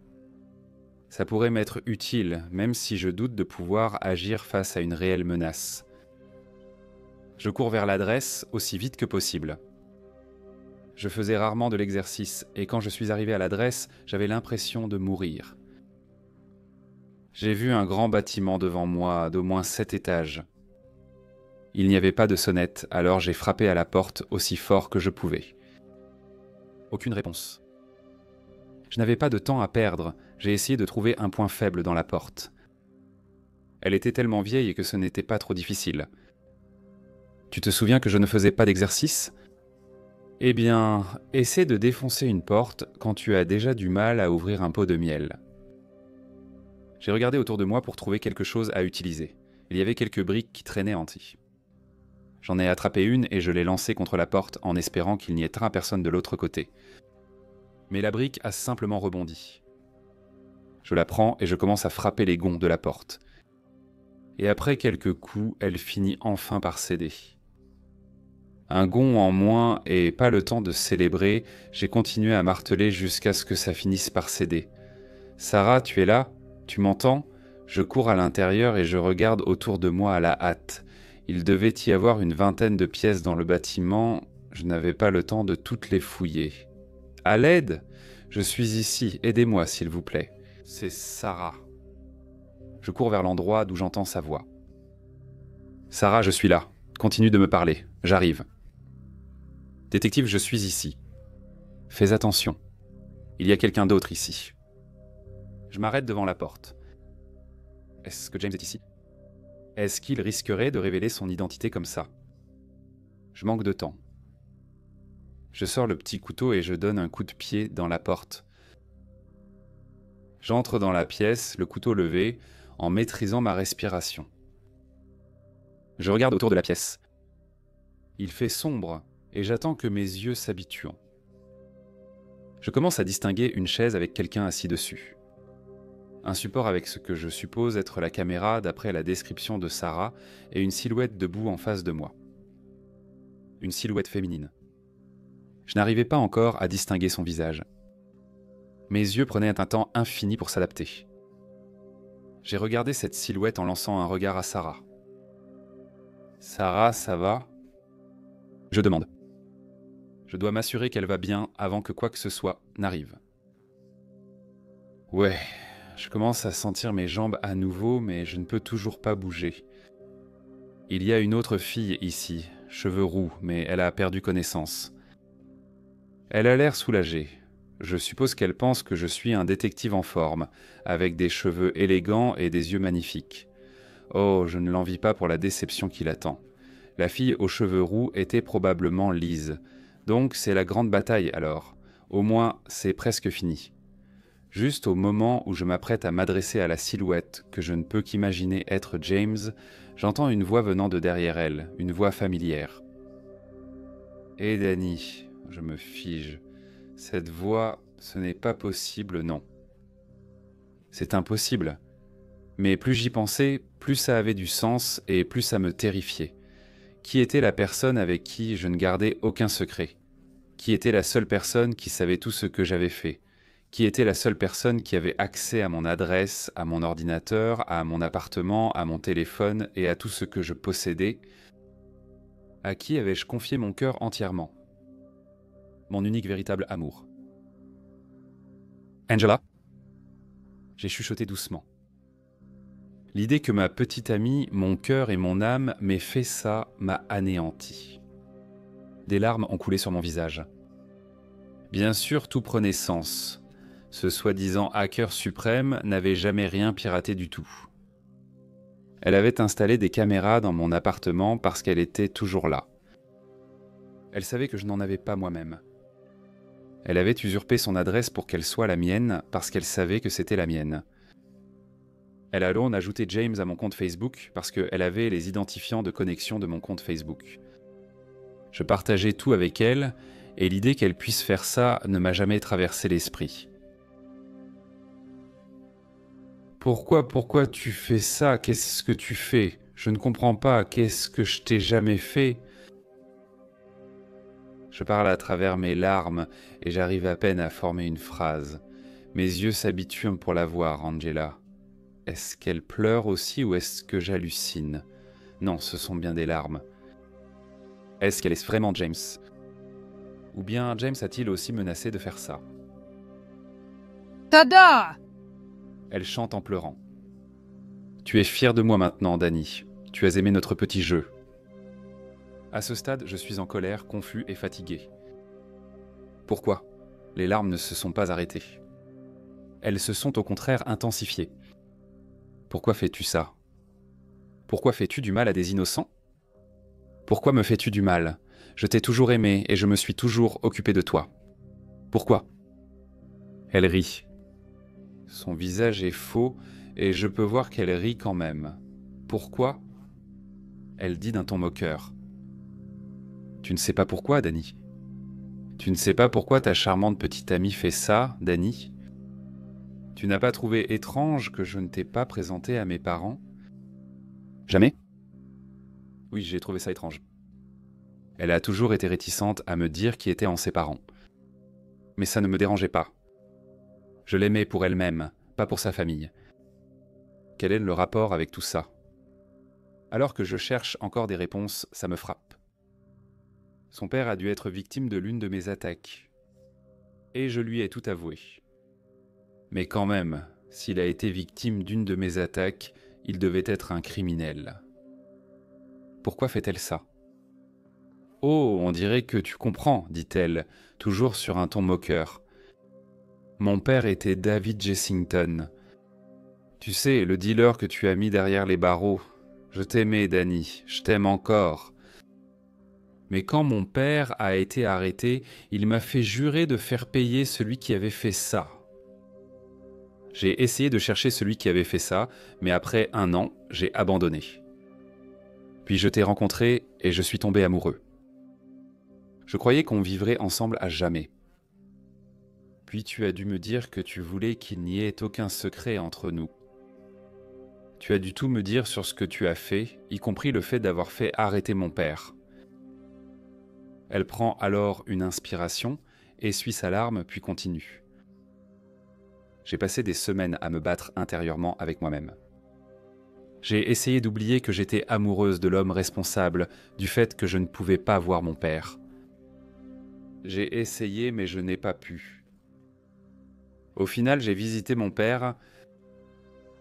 Ça pourrait m'être utile, même si je doute de pouvoir agir face à une réelle menace. Je cours vers l'adresse aussi vite que possible. Je faisais rarement de l'exercice et quand je suis arrivé à l'adresse, j'avais l'impression de mourir. J'ai vu un grand bâtiment devant moi d'au moins 7 étages. Il n'y avait pas de sonnette, alors j'ai frappé à la porte aussi fort que je pouvais. Aucune réponse. Je n'avais pas de temps à perdre, j'ai essayé de trouver un point faible dans la porte. Elle était tellement vieille que ce n'était pas trop difficile. Tu te souviens que je ne faisais pas d'exercice ? Eh bien, essaie de défoncer une porte quand tu as déjà du mal à ouvrir un pot de miel. J'ai regardé autour de moi pour trouver quelque chose à utiliser. Il y avait quelques briques qui traînaient en dessous. J'en ai attrapé une et je l'ai lancée contre la porte en espérant qu'il n'y ait personne de l'autre côté. Mais la brique a simplement rebondi. Je la prends et je commence à frapper les gonds de la porte. Et après quelques coups, elle finit enfin par céder. Un gond en moins et pas le temps de célébrer, j'ai continué à marteler jusqu'à ce que ça finisse par céder. « Sarah, tu es là ? Tu m'entends ? » Je cours à l'intérieur et je regarde autour de moi à la hâte. Il devait y avoir une 20aine de pièces dans le bâtiment, je n'avais pas le temps de toutes les fouiller. « À l'aide ? Je suis ici, aidez-moi s'il vous plaît. » C'est Sarah. Je cours vers l'endroit d'où j'entends sa voix. « Sarah, je suis là. Continue de me parler. J'arrive. » « Détective, je suis ici. Fais attention. Il y a quelqu'un d'autre ici. » Je m'arrête devant la porte. Est-ce que James est ici ? Est-ce qu'il risquerait de révéler son identité comme ça ? Je manque de temps. Je sors le petit couteau et je donne un coup de pied dans la porte. J'entre dans la pièce, le couteau levé, en maîtrisant ma respiration. Je regarde autour de la pièce. Il fait sombre et j'attends que mes yeux s'habituent. Je commence à distinguer une chaise avec quelqu'un assis dessus. Un support avec ce que je suppose être la caméra d'après la description de Sarah et une silhouette debout en face de moi. Une silhouette féminine. Je n'arrivais pas encore à distinguer son visage. Mes yeux prenaient un temps infini pour s'adapter. J'ai regardé cette silhouette en lançant un regard à Sarah. « Sarah, ça va ?» Je demande. Je dois m'assurer qu'elle va bien avant que quoi que ce soit n'arrive. Ouais, je commence à sentir mes jambes à nouveau, mais je ne peux toujours pas bouger. Il y a une autre fille ici, cheveux roux, mais elle a perdu connaissance. Elle a l'air soulagée. Je suppose qu'elle pense que je suis un détective en forme, avec des cheveux élégants et des yeux magnifiques. Oh, je ne l'envie pas pour la déception qui l'attend. La fille aux cheveux roux était probablement Lise. Donc c'est la grande bataille alors. Au moins, c'est presque fini. Juste au moment où je m'apprête à m'adresser à la silhouette que je ne peux qu'imaginer être James, j'entends une voix venant de derrière elle, une voix familière. « Hé Danny !» Je me fige. Cette voix, ce n'est pas possible, non. C'est impossible. Mais plus j'y pensais, plus ça avait du sens et plus ça me terrifiait. Qui était la personne avec qui je ne gardais aucun secret? Qui était la seule personne qui savait tout ce que j'avais fait? Qui était la seule personne qui avait accès à mon adresse, à mon ordinateur, à mon appartement, à mon téléphone et à tout ce que je possédais? À qui avais-je confié mon cœur entièrement? Mon unique véritable amour. Angela? J'ai chuchoté doucement. L'idée que ma petite amie, mon cœur et mon âme m'aient fait ça m'a anéanti. Des larmes ont coulé sur mon visage. Bien sûr, tout prenait sens. Ce soi-disant hacker suprême n'avait jamais rien piraté du tout. Elle avait installé des caméras dans mon appartement parce qu'elle était toujours là. Elle savait que je n'en avais pas moi-même. Elle avait usurpé son adresse pour qu'elle soit la mienne parce qu'elle savait que c'était la mienne. Elle a alors ajouté James à mon compte Facebook parce qu'elle avait les identifiants de connexion de mon compte Facebook. Je partageais tout avec elle et l'idée qu'elle puisse faire ça ne m'a jamais traversé l'esprit. Pourquoi tu fais ça? Qu'est-ce que tu fais? Je ne comprends pas. Qu'est-ce que je t'ai jamais fait? Je parle à travers mes larmes et j'arrive à peine à former une phrase. Mes yeux s'habituent pour la voir, Angela. Est-ce qu'elle pleure aussi ou est-ce que j'hallucine? Non, ce sont bien des larmes. Est-ce qu'elle est vraiment James? Ou bien James a-t-il aussi menacé de faire ça? Tada! Elle chante en pleurant. Tu es fier de moi maintenant, Danny. Tu as aimé notre petit jeu. À ce stade, je suis en colère, confus et fatigué. Pourquoi? Les larmes ne se sont pas arrêtées. Elles se sont au contraire intensifiées. Pourquoi fais-tu ça? Pourquoi fais-tu du mal à des innocents? Pourquoi me fais-tu du mal? Je t'ai toujours aimé et je me suis toujours occupé de toi. Pourquoi? Elle rit. Son visage est faux et je peux voir qu'elle rit quand même. Pourquoi? Elle dit d'un ton moqueur. Tu ne sais pas pourquoi, Danny. Tu ne sais pas pourquoi ta charmante petite amie fait ça, Danny? Tu n'as pas trouvé étrange que je ne t'ai pas présenté à mes parents? Jamais? Oui, j'ai trouvé ça étrange. Elle a toujours été réticente à me dire qui était en ses parents. Mais ça ne me dérangeait pas. Je l'aimais pour elle-même, pas pour sa famille. Quel est le rapport avec tout ça? Alors que je cherche encore des réponses, ça me frappe. Son père a dû être victime de l'une de mes attaques. Et je lui ai tout avoué. Mais quand même, s'il a été victime d'une de mes attaques, il devait être un criminel. Pourquoi fait-elle ça? Oh, on dirait que tu comprends, dit-elle, toujours sur un ton moqueur. Mon père était David Jessington. Tu sais, le dealer que tu as mis derrière les barreaux. Je t'aimais, Danny, je t'aime encore. Mais quand mon père a été arrêté, il m'a fait jurer de faire payer celui qui avait fait ça. J'ai essayé de chercher celui qui avait fait ça, mais après 1 an, j'ai abandonné. Puis je t'ai rencontré et je suis tombé amoureux. Je croyais qu'on vivrait ensemble à jamais. Puis tu as dû me dire que tu voulais qu'il n'y ait aucun secret entre nous. Tu as dû tout me dire sur ce que tu as fait, y compris le fait d'avoir fait arrêter mon père. Elle prend alors une inspiration, essuie sa larme, puis continue. J'ai passé des semaines à me battre intérieurement avec moi-même. J'ai essayé d'oublier que j'étais amoureuse de l'homme responsable du fait que je ne pouvais pas voir mon père. J'ai essayé, mais je n'ai pas pu. Au final, j'ai visité mon père.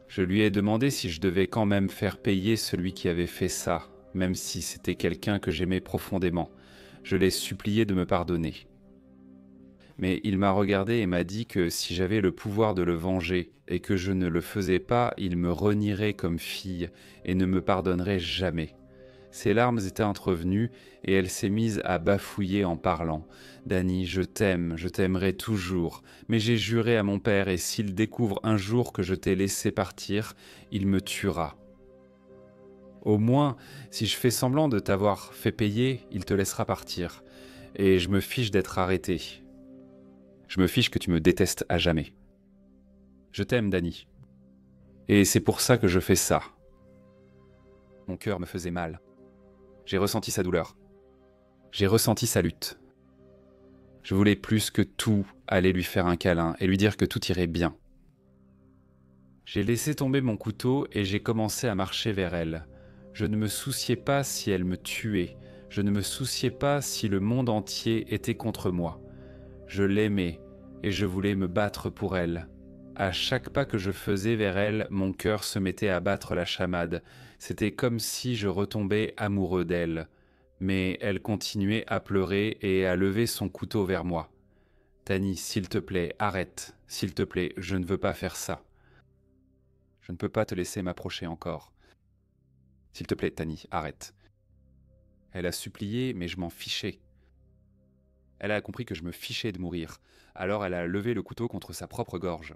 Je lui ai demandé si je devais quand même faire payer celui qui avait fait ça, même si c'était quelqu'un que j'aimais profondément. Je l'ai supplié de me pardonner. Mais il m'a regardé et m'a dit que si j'avais le pouvoir de le venger et que je ne le faisais pas, il me renierait comme fille et ne me pardonnerait jamais. Ses larmes étaient entrevenues et elle s'est mise à bafouiller en parlant. « Danny, je t'aime, je t'aimerai toujours, mais j'ai juré à mon père et s'il découvre un jour que je t'ai laissé partir, il me tuera. Au moins, si je fais semblant de t'avoir fait payer, il te laissera partir. Et je me fiche d'être arrêté. Je me fiche que tu me détestes à jamais. Je t'aime, Danny. Et c'est pour ça que je fais ça. » Mon cœur me faisait mal. J'ai ressenti sa douleur. J'ai ressenti sa lutte. Je voulais plus que tout aller lui faire un câlin et lui dire que tout irait bien. J'ai laissé tomber mon couteau et j'ai commencé à marcher vers elle. Je ne me souciais pas si elle me tuait. Je ne me souciais pas si le monde entier était contre moi. Je l'aimais et je voulais me battre pour elle. À chaque pas que je faisais vers elle, mon cœur se mettait à battre la chamade. C'était comme si je retombais amoureux d'elle. Mais elle continuait à pleurer et à lever son couteau vers moi. « Tani, s'il te plaît, arrête. S'il te plaît, je ne veux pas faire ça. Je ne peux pas te laisser m'approcher encore. S'il te plaît, Tani, arrête. » Elle a supplié, mais je m'en fichais. Elle a compris que je me fichais de mourir. Alors elle a levé le couteau contre sa propre gorge.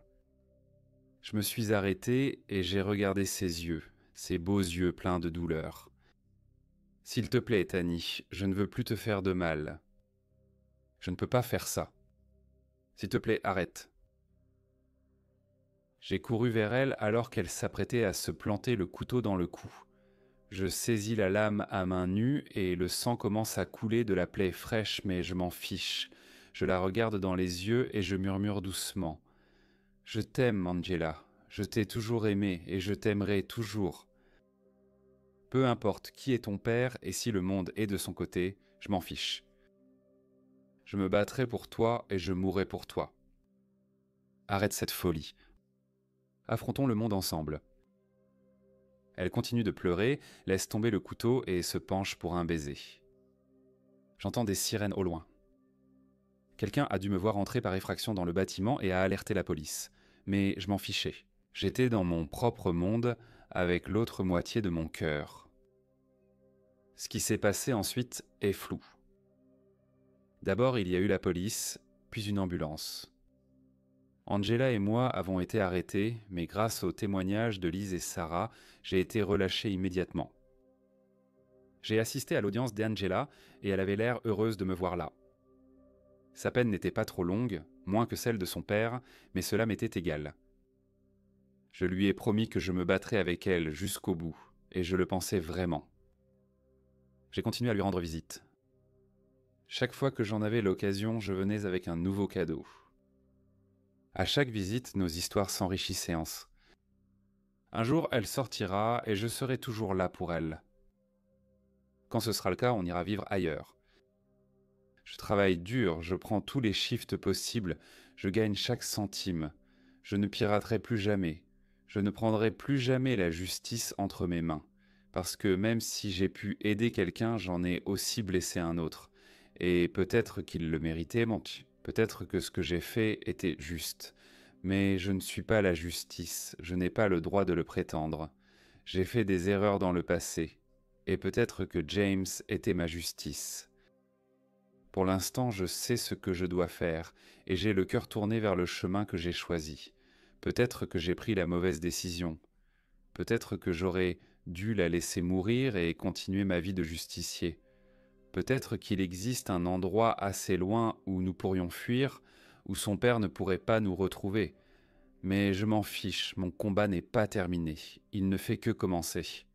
Je me suis arrêté et j'ai regardé ses yeux, ses beaux yeux pleins de douleur. « S'il te plaît, Tani, je ne veux plus te faire de mal. Je ne peux pas faire ça. S'il te plaît, arrête. » J'ai couru vers elle alors qu'elle s'apprêtait à se planter le couteau dans le cou. Je saisis la lame à main nue et le sang commence à couler de la plaie fraîche, mais je m'en fiche. Je la regarde dans les yeux et je murmure doucement. « Je t'aime, Angela. Je t'ai toujours aimé et je t'aimerai toujours. Peu importe qui est ton père et si le monde est de son côté, je m'en fiche. Je me battrai pour toi et je mourrai pour toi. Arrête cette folie. Affrontons le monde ensemble. » Elle continue de pleurer, laisse tomber le couteau et se penche pour un baiser. J'entends des sirènes au loin. Quelqu'un a dû me voir entrer par effraction dans le bâtiment et a alerté la police. Mais je m'en fichais. J'étais dans mon propre monde avec l'autre moitié de mon cœur. Ce qui s'est passé ensuite est flou. D'abord, il y a eu la police, puis une ambulance. Angela et moi avons été arrêtés, mais grâce aux témoignages de Liz et Sarah, j'ai été relâché immédiatement. J'ai assisté à l'audience d'Angela et elle avait l'air heureuse de me voir là. Sa peine n'était pas trop longue, moins que celle de son père, mais cela m'était égal. Je lui ai promis que je me battrais avec elle jusqu'au bout, et je le pensais vraiment. J'ai continué à lui rendre visite. Chaque fois que j'en avais l'occasion, je venais avec un nouveau cadeau. À chaque visite, nos histoires s'enrichissaient. Un jour, elle sortira et je serai toujours là pour elle. Quand ce sera le cas, on ira vivre ailleurs. Je travaille dur, je prends tous les shifts possibles, je gagne chaque centime. Je ne piraterai plus jamais. Je ne prendrai plus jamais la justice entre mes mains. Parce que même si j'ai pu aider quelqu'un, j'en ai aussi blessé un autre. Et peut-être qu'il le méritait, peut-être que ce que j'ai fait était juste. Mais je ne suis pas la justice, je n'ai pas le droit de le prétendre. J'ai fait des erreurs dans le passé, et peut-être que James était ma justice. Pour l'instant, je sais ce que je dois faire, et j'ai le cœur tourné vers le chemin que j'ai choisi. Peut-être que j'ai pris la mauvaise décision. Peut-être que j'aurais dû la laisser mourir et continuer ma vie de justicier. Peut-être qu'il existe un endroit assez loin où nous pourrions fuir, où son père ne pourrait pas nous retrouver. Mais je m'en fiche, mon combat n'est pas terminé. Il ne fait que commencer.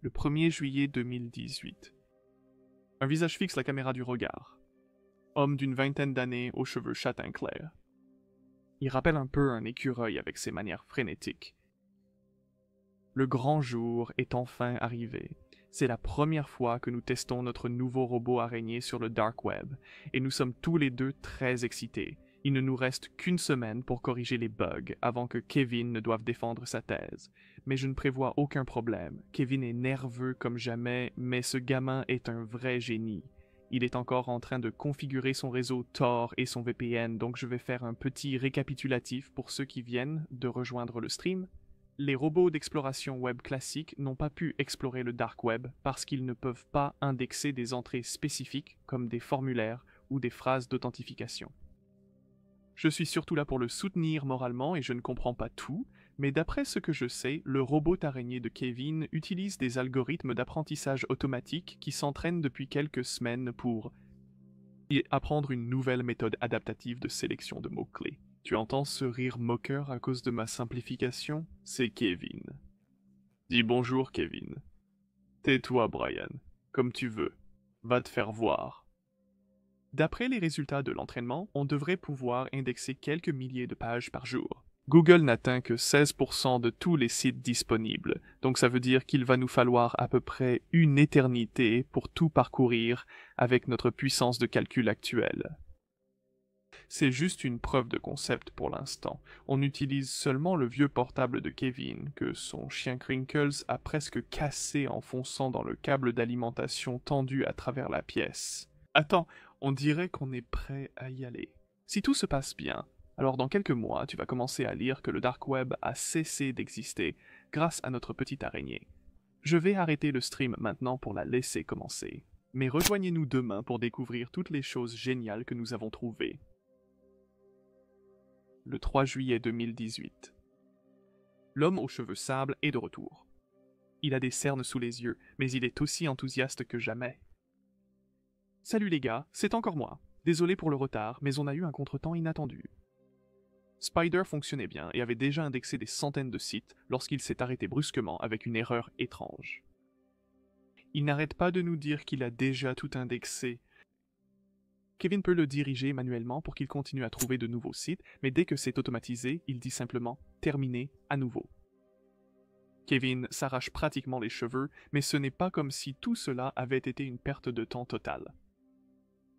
Le 1er juillet 2018. Un visage fixe la caméra du regard. Homme d'une vingtaine d'années aux cheveux châtain clair. Il rappelle un peu un écureuil avec ses manières frénétiques. Le grand jour est enfin arrivé. C'est la première fois que nous testons notre nouveau robot araignée sur le Dark Web, et nous sommes tous les deux très excités. Il ne nous reste qu'une semaine pour corriger les bugs avant que Kevin ne doive défendre sa thèse. Mais je ne prévois aucun problème. Kevin est nerveux comme jamais, mais ce gamin est un vrai génie. Il est encore en train de configurer son réseau Tor et son VPN, donc je vais faire un petit récapitulatif pour ceux qui viennent de rejoindre le stream. Les robots d'exploration web classiques n'ont pas pu explorer le Dark Web parce qu'ils ne peuvent pas indexer des entrées spécifiques comme des formulaires ou des phrases d'authentification. Je suis surtout là pour le soutenir moralement et je ne comprends pas tout, mais d'après ce que je sais, le robot araignée de Kevin utilise des algorithmes d'apprentissage automatique qui s'entraînent depuis quelques semaines pour apprendre une nouvelle méthode adaptative de sélection de mots-clés. Tu entends ce rire moqueur à cause de ma simplification? C'est Kevin. Dis bonjour, Kevin. Tais-toi, Brian. Comme tu veux. Va te faire voir. D'après les résultats de l'entraînement, on devrait pouvoir indexer quelques milliers de pages par jour. Google n'atteint que 16% de tous les sites disponibles, donc ça veut dire qu'il va nous falloir à peu près une éternité pour tout parcourir avec notre puissance de calcul actuelle. C'est juste une preuve de concept pour l'instant. On utilise seulement le vieux portable de Kevin, que son chien Crinkles a presque cassé en fonçant dans le câble d'alimentation tendu à travers la pièce. Attends, on dirait qu'on est prêt à y aller. Si tout se passe bien, alors dans quelques mois, tu vas commencer à lire que le Dark Web a cessé d'exister grâce à notre petite araignée. Je vais arrêter le stream maintenant pour la laisser commencer. Mais rejoignez-nous demain pour découvrir toutes les choses géniales que nous avons trouvées. Le 3 juillet 2018. L'homme aux cheveux sable est de retour. Il a des cernes sous les yeux, mais il est aussi enthousiaste que jamais. Salut les gars, c'est encore moi. Désolé pour le retard, mais on a eu un contretemps inattendu. Spider fonctionnait bien et avait déjà indexé des centaines de sites lorsqu'il s'est arrêté brusquement avec une erreur étrange. Il n'arrête pas de nous dire qu'il a déjà tout indexé. Kevin peut le diriger manuellement pour qu'il continue à trouver de nouveaux sites, mais dès que c'est automatisé, il dit simplement « terminer à nouveau ». Kevin s'arrache pratiquement les cheveux, mais ce n'est pas comme si tout cela avait été une perte de temps totale.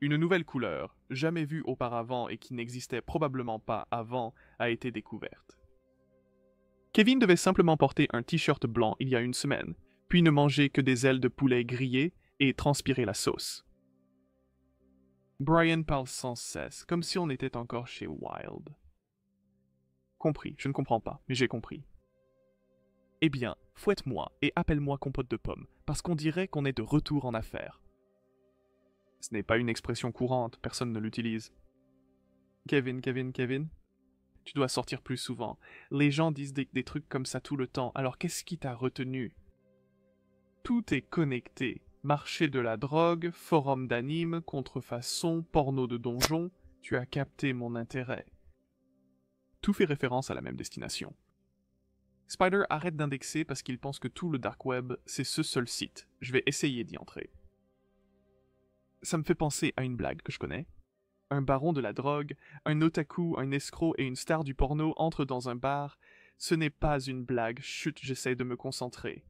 Une nouvelle couleur, jamais vue auparavant et qui n'existait probablement pas avant, a été découverte. Kevin devait simplement porter un t-shirt blanc il y a une semaine, puis ne manger que des ailes de poulet grillées et transpirer la sauce. Brian parle sans cesse, comme si on était encore chez Wild. Compris, je ne comprends pas, mais j'ai compris. Eh bien, fouette-moi et appelle-moi compote de pommes, parce qu'on dirait qu'on est de retour en affaires. Ce n'est pas une expression courante, personne ne l'utilise. Kevin, tu dois sortir plus souvent. Les gens disent des trucs comme ça tout le temps, alors qu'est-ce qui t'a retenu? Tout est connecté. Marché de la drogue, forum d'anime, contrefaçon, porno de donjon, tu as capté mon intérêt. Tout fait référence à la même destination. Spider arrête d'indexer parce qu'il pense que tout le Dark Web, c'est ce seul site. Je vais essayer d'y entrer. Ça me fait penser à une blague que je connais. Un baron de la drogue, un otaku, un escroc et une star du porno entrent dans un bar. Ce n'est pas une blague, chut, j'essaie de me concentrer.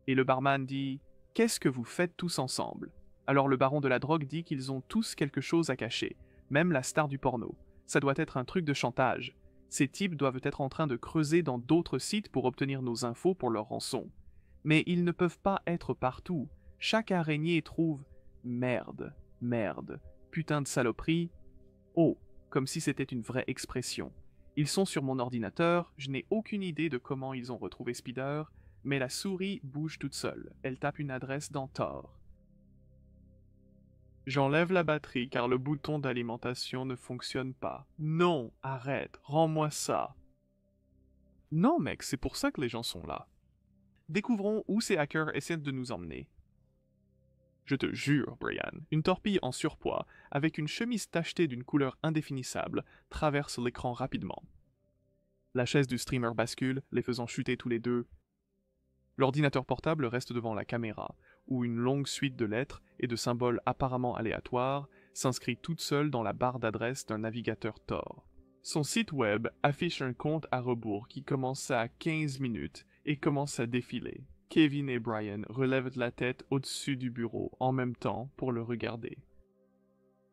Et le barman dit « Qu'est-ce que vous faites tous ensemble ?» Alors le baron de la drogue dit qu'ils ont tous quelque chose à cacher, même la star du porno. Ça doit être un truc de chantage. Ces types doivent être en train de creuser dans d'autres sites pour obtenir nos infos pour leur rançon. Mais ils ne peuvent pas être partout. Chaque araignée trouve « merde, merde, putain de saloperie ». Oh, comme si c'était une vraie expression. Ils sont sur mon ordinateur, je n'ai aucune idée de comment ils ont retrouvé Spider, mais la souris bouge toute seule. Elle tape une adresse dans Tor. J'enlève la batterie car le bouton d'alimentation ne fonctionne pas. Non, arrête, rends-moi ça. Non mec, c'est pour ça que les gens sont là. Découvrons où ces hackers essaient de nous emmener. Je te jure, Brian, une torpille en surpoids, avec une chemise tachetée d'une couleur indéfinissable, traverse l'écran rapidement. La chaise du streamer bascule, les faisant chuter tous les deux. L'ordinateur portable reste devant la caméra, où une longue suite de lettres et de symboles apparemment aléatoires s'inscrit toute seule dans la barre d'adresse d'un navigateur Tor. Son site web affiche un compte à rebours qui commence à 15 minutes et commence à défiler. Kevin et Brian relèvent la tête au-dessus du bureau en même temps pour le regarder.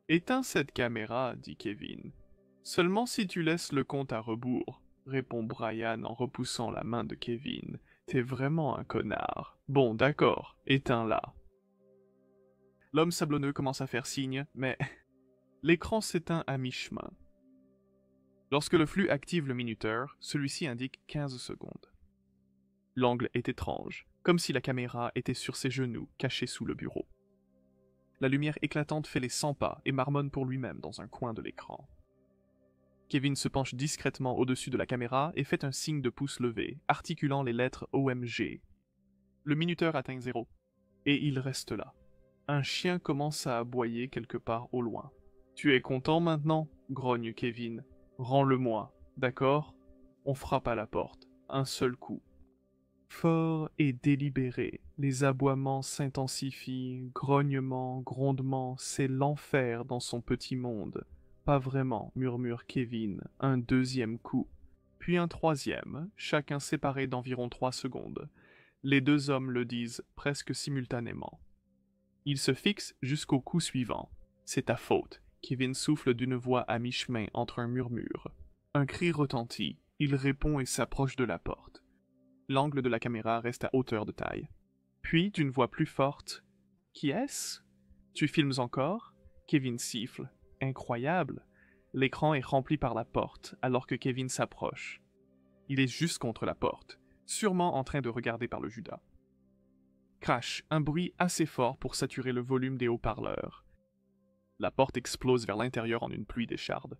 Éteins cette caméra, dit Kevin. Seulement si tu laisses le compte à rebours, répond Brian en repoussant la main de Kevin. T'es vraiment un connard. Bon, d'accord, éteins-la. L'homme sablonneux commence à faire signe, mais l'écran s'éteint à mi-chemin. Lorsque le flux active le minuteur, celui-ci indique 15 secondes. L'angle est étrange, comme si la caméra était sur ses genoux, cachée sous le bureau. La lumière éclatante fait les 100 pas et marmonne pour lui-même dans un coin de l'écran. Kevin se penche discrètement au-dessus de la caméra et fait un signe de pouce levé, articulant les lettres OMG. Le minuteur atteint 0, et il reste là. Un chien commence à aboyer quelque part au loin. « Tu es content maintenant ?» grogne Kevin. « Rends-le-moi, d'accord ? On frappe à la porte, un seul coup. » Fort et délibéré, les aboiements s'intensifient, grognements, grondements, c'est l'enfer dans son petit monde. Pas vraiment, murmure Kevin, un deuxième coup, puis un troisième, chacun séparé d'environ 3 secondes. Les deux hommes le disent presque simultanément. Ils se fixent jusqu'au coup suivant. C'est ta faute. Kevin souffle d'une voix à mi-chemin entre un murmure. Un cri retentit, il répond et s'approche de la porte. L'angle de la caméra reste à hauteur de taille. Puis, d'une voix plus forte, « Qui est-ce ? Tu filmes encore ?» Kevin siffle. Incroyable. L'écran est rempli par la porte, alors que Kevin s'approche. Il est juste contre la porte, sûrement en train de regarder par le Judas. Crash, un bruit assez fort pour saturer le volume des haut-parleurs. La porte explose vers l'intérieur en une pluie d'échardes.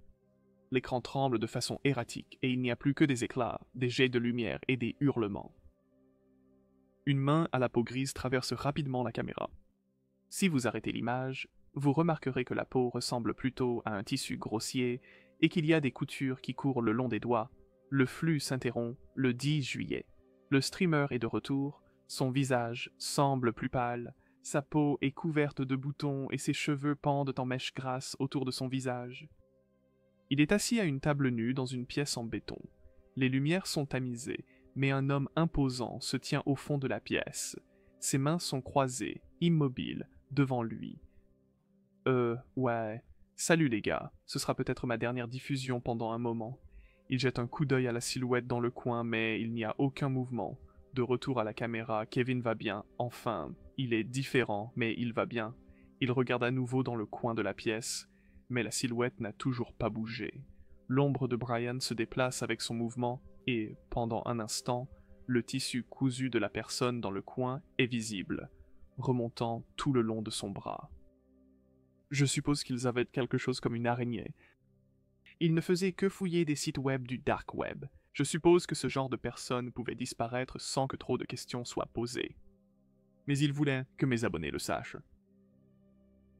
L'écran tremble de façon erratique et il n'y a plus que des éclats, des jets de lumière et des hurlements. Une main à la peau grise traverse rapidement la caméra. Si vous arrêtez l'image, vous remarquerez que la peau ressemble plutôt à un tissu grossier et qu'il y a des coutures qui courent le long des doigts. Le flux s'interrompt le 10 juillet. Le streamer est de retour, son visage semble plus pâle, sa peau est couverte de boutons et ses cheveux pendent en mèches grasses autour de son visage. Il est assis à une table nue dans une pièce en béton. Les lumières sont tamisées, mais un homme imposant se tient au fond de la pièce. Ses mains sont croisées, immobiles, devant lui. Ouais. Salut les gars, ce sera peut-être ma dernière diffusion pendant un moment. Il jette un coup d'œil à la silhouette dans le coin, mais il n'y a aucun mouvement. De retour à la caméra, Kevin va bien. Enfin, il est différent, mais il va bien. Il regarde à nouveau dans le coin de la pièce, mais la silhouette n'a toujours pas bougé. L'ombre de Brian se déplace avec son mouvement et, pendant un instant, le tissu cousu de la personne dans le coin est visible, remontant tout le long de son bras. Je suppose qu'ils avaient quelque chose comme une araignée. Ils ne faisaient que fouiller des sites web du dark web. Je suppose que ce genre de personnes pouvait disparaître sans que trop de questions soient posées. Mais ils voulaient que mes abonnés le sachent.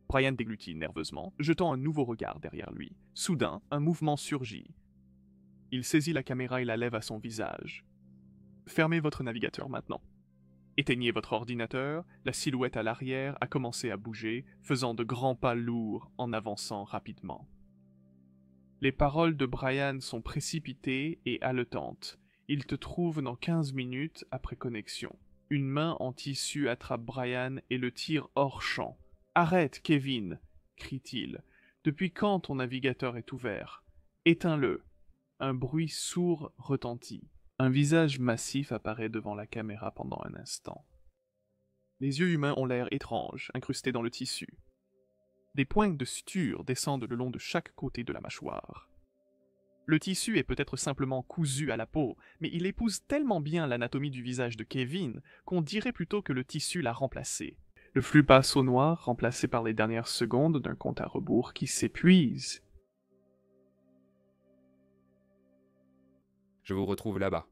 Brian déglutit nerveusement, jetant un nouveau regard derrière lui. Soudain, un mouvement surgit. Il saisit la caméra et la lève à son visage. Fermez votre navigateur maintenant. Éteignez votre ordinateur, la silhouette à l'arrière a commencé à bouger, faisant de grands pas lourds en avançant rapidement. Les paroles de Brian sont précipitées et haletantes. Il te trouve dans 15 minutes après connexion. Une main en tissu attrape Brian et le tire hors champ. « Arrête, Kevin !» crie-t-il. « Depuis quand ton navigateur est ouvert ? Éteins-le !» Un bruit sourd retentit. Un visage massif apparaît devant la caméra pendant un instant. Les yeux humains ont l'air étranges, incrustés dans le tissu. Des pointes de suture descendent le long de chaque côté de la mâchoire. Le tissu est peut-être simplement cousu à la peau, mais il épouse tellement bien l'anatomie du visage de Kevin qu'on dirait plutôt que le tissu l'a remplacé. Le flux passe au noir, remplacé par les dernières secondes d'un compte à rebours qui s'épuise. Je vous retrouve là-bas.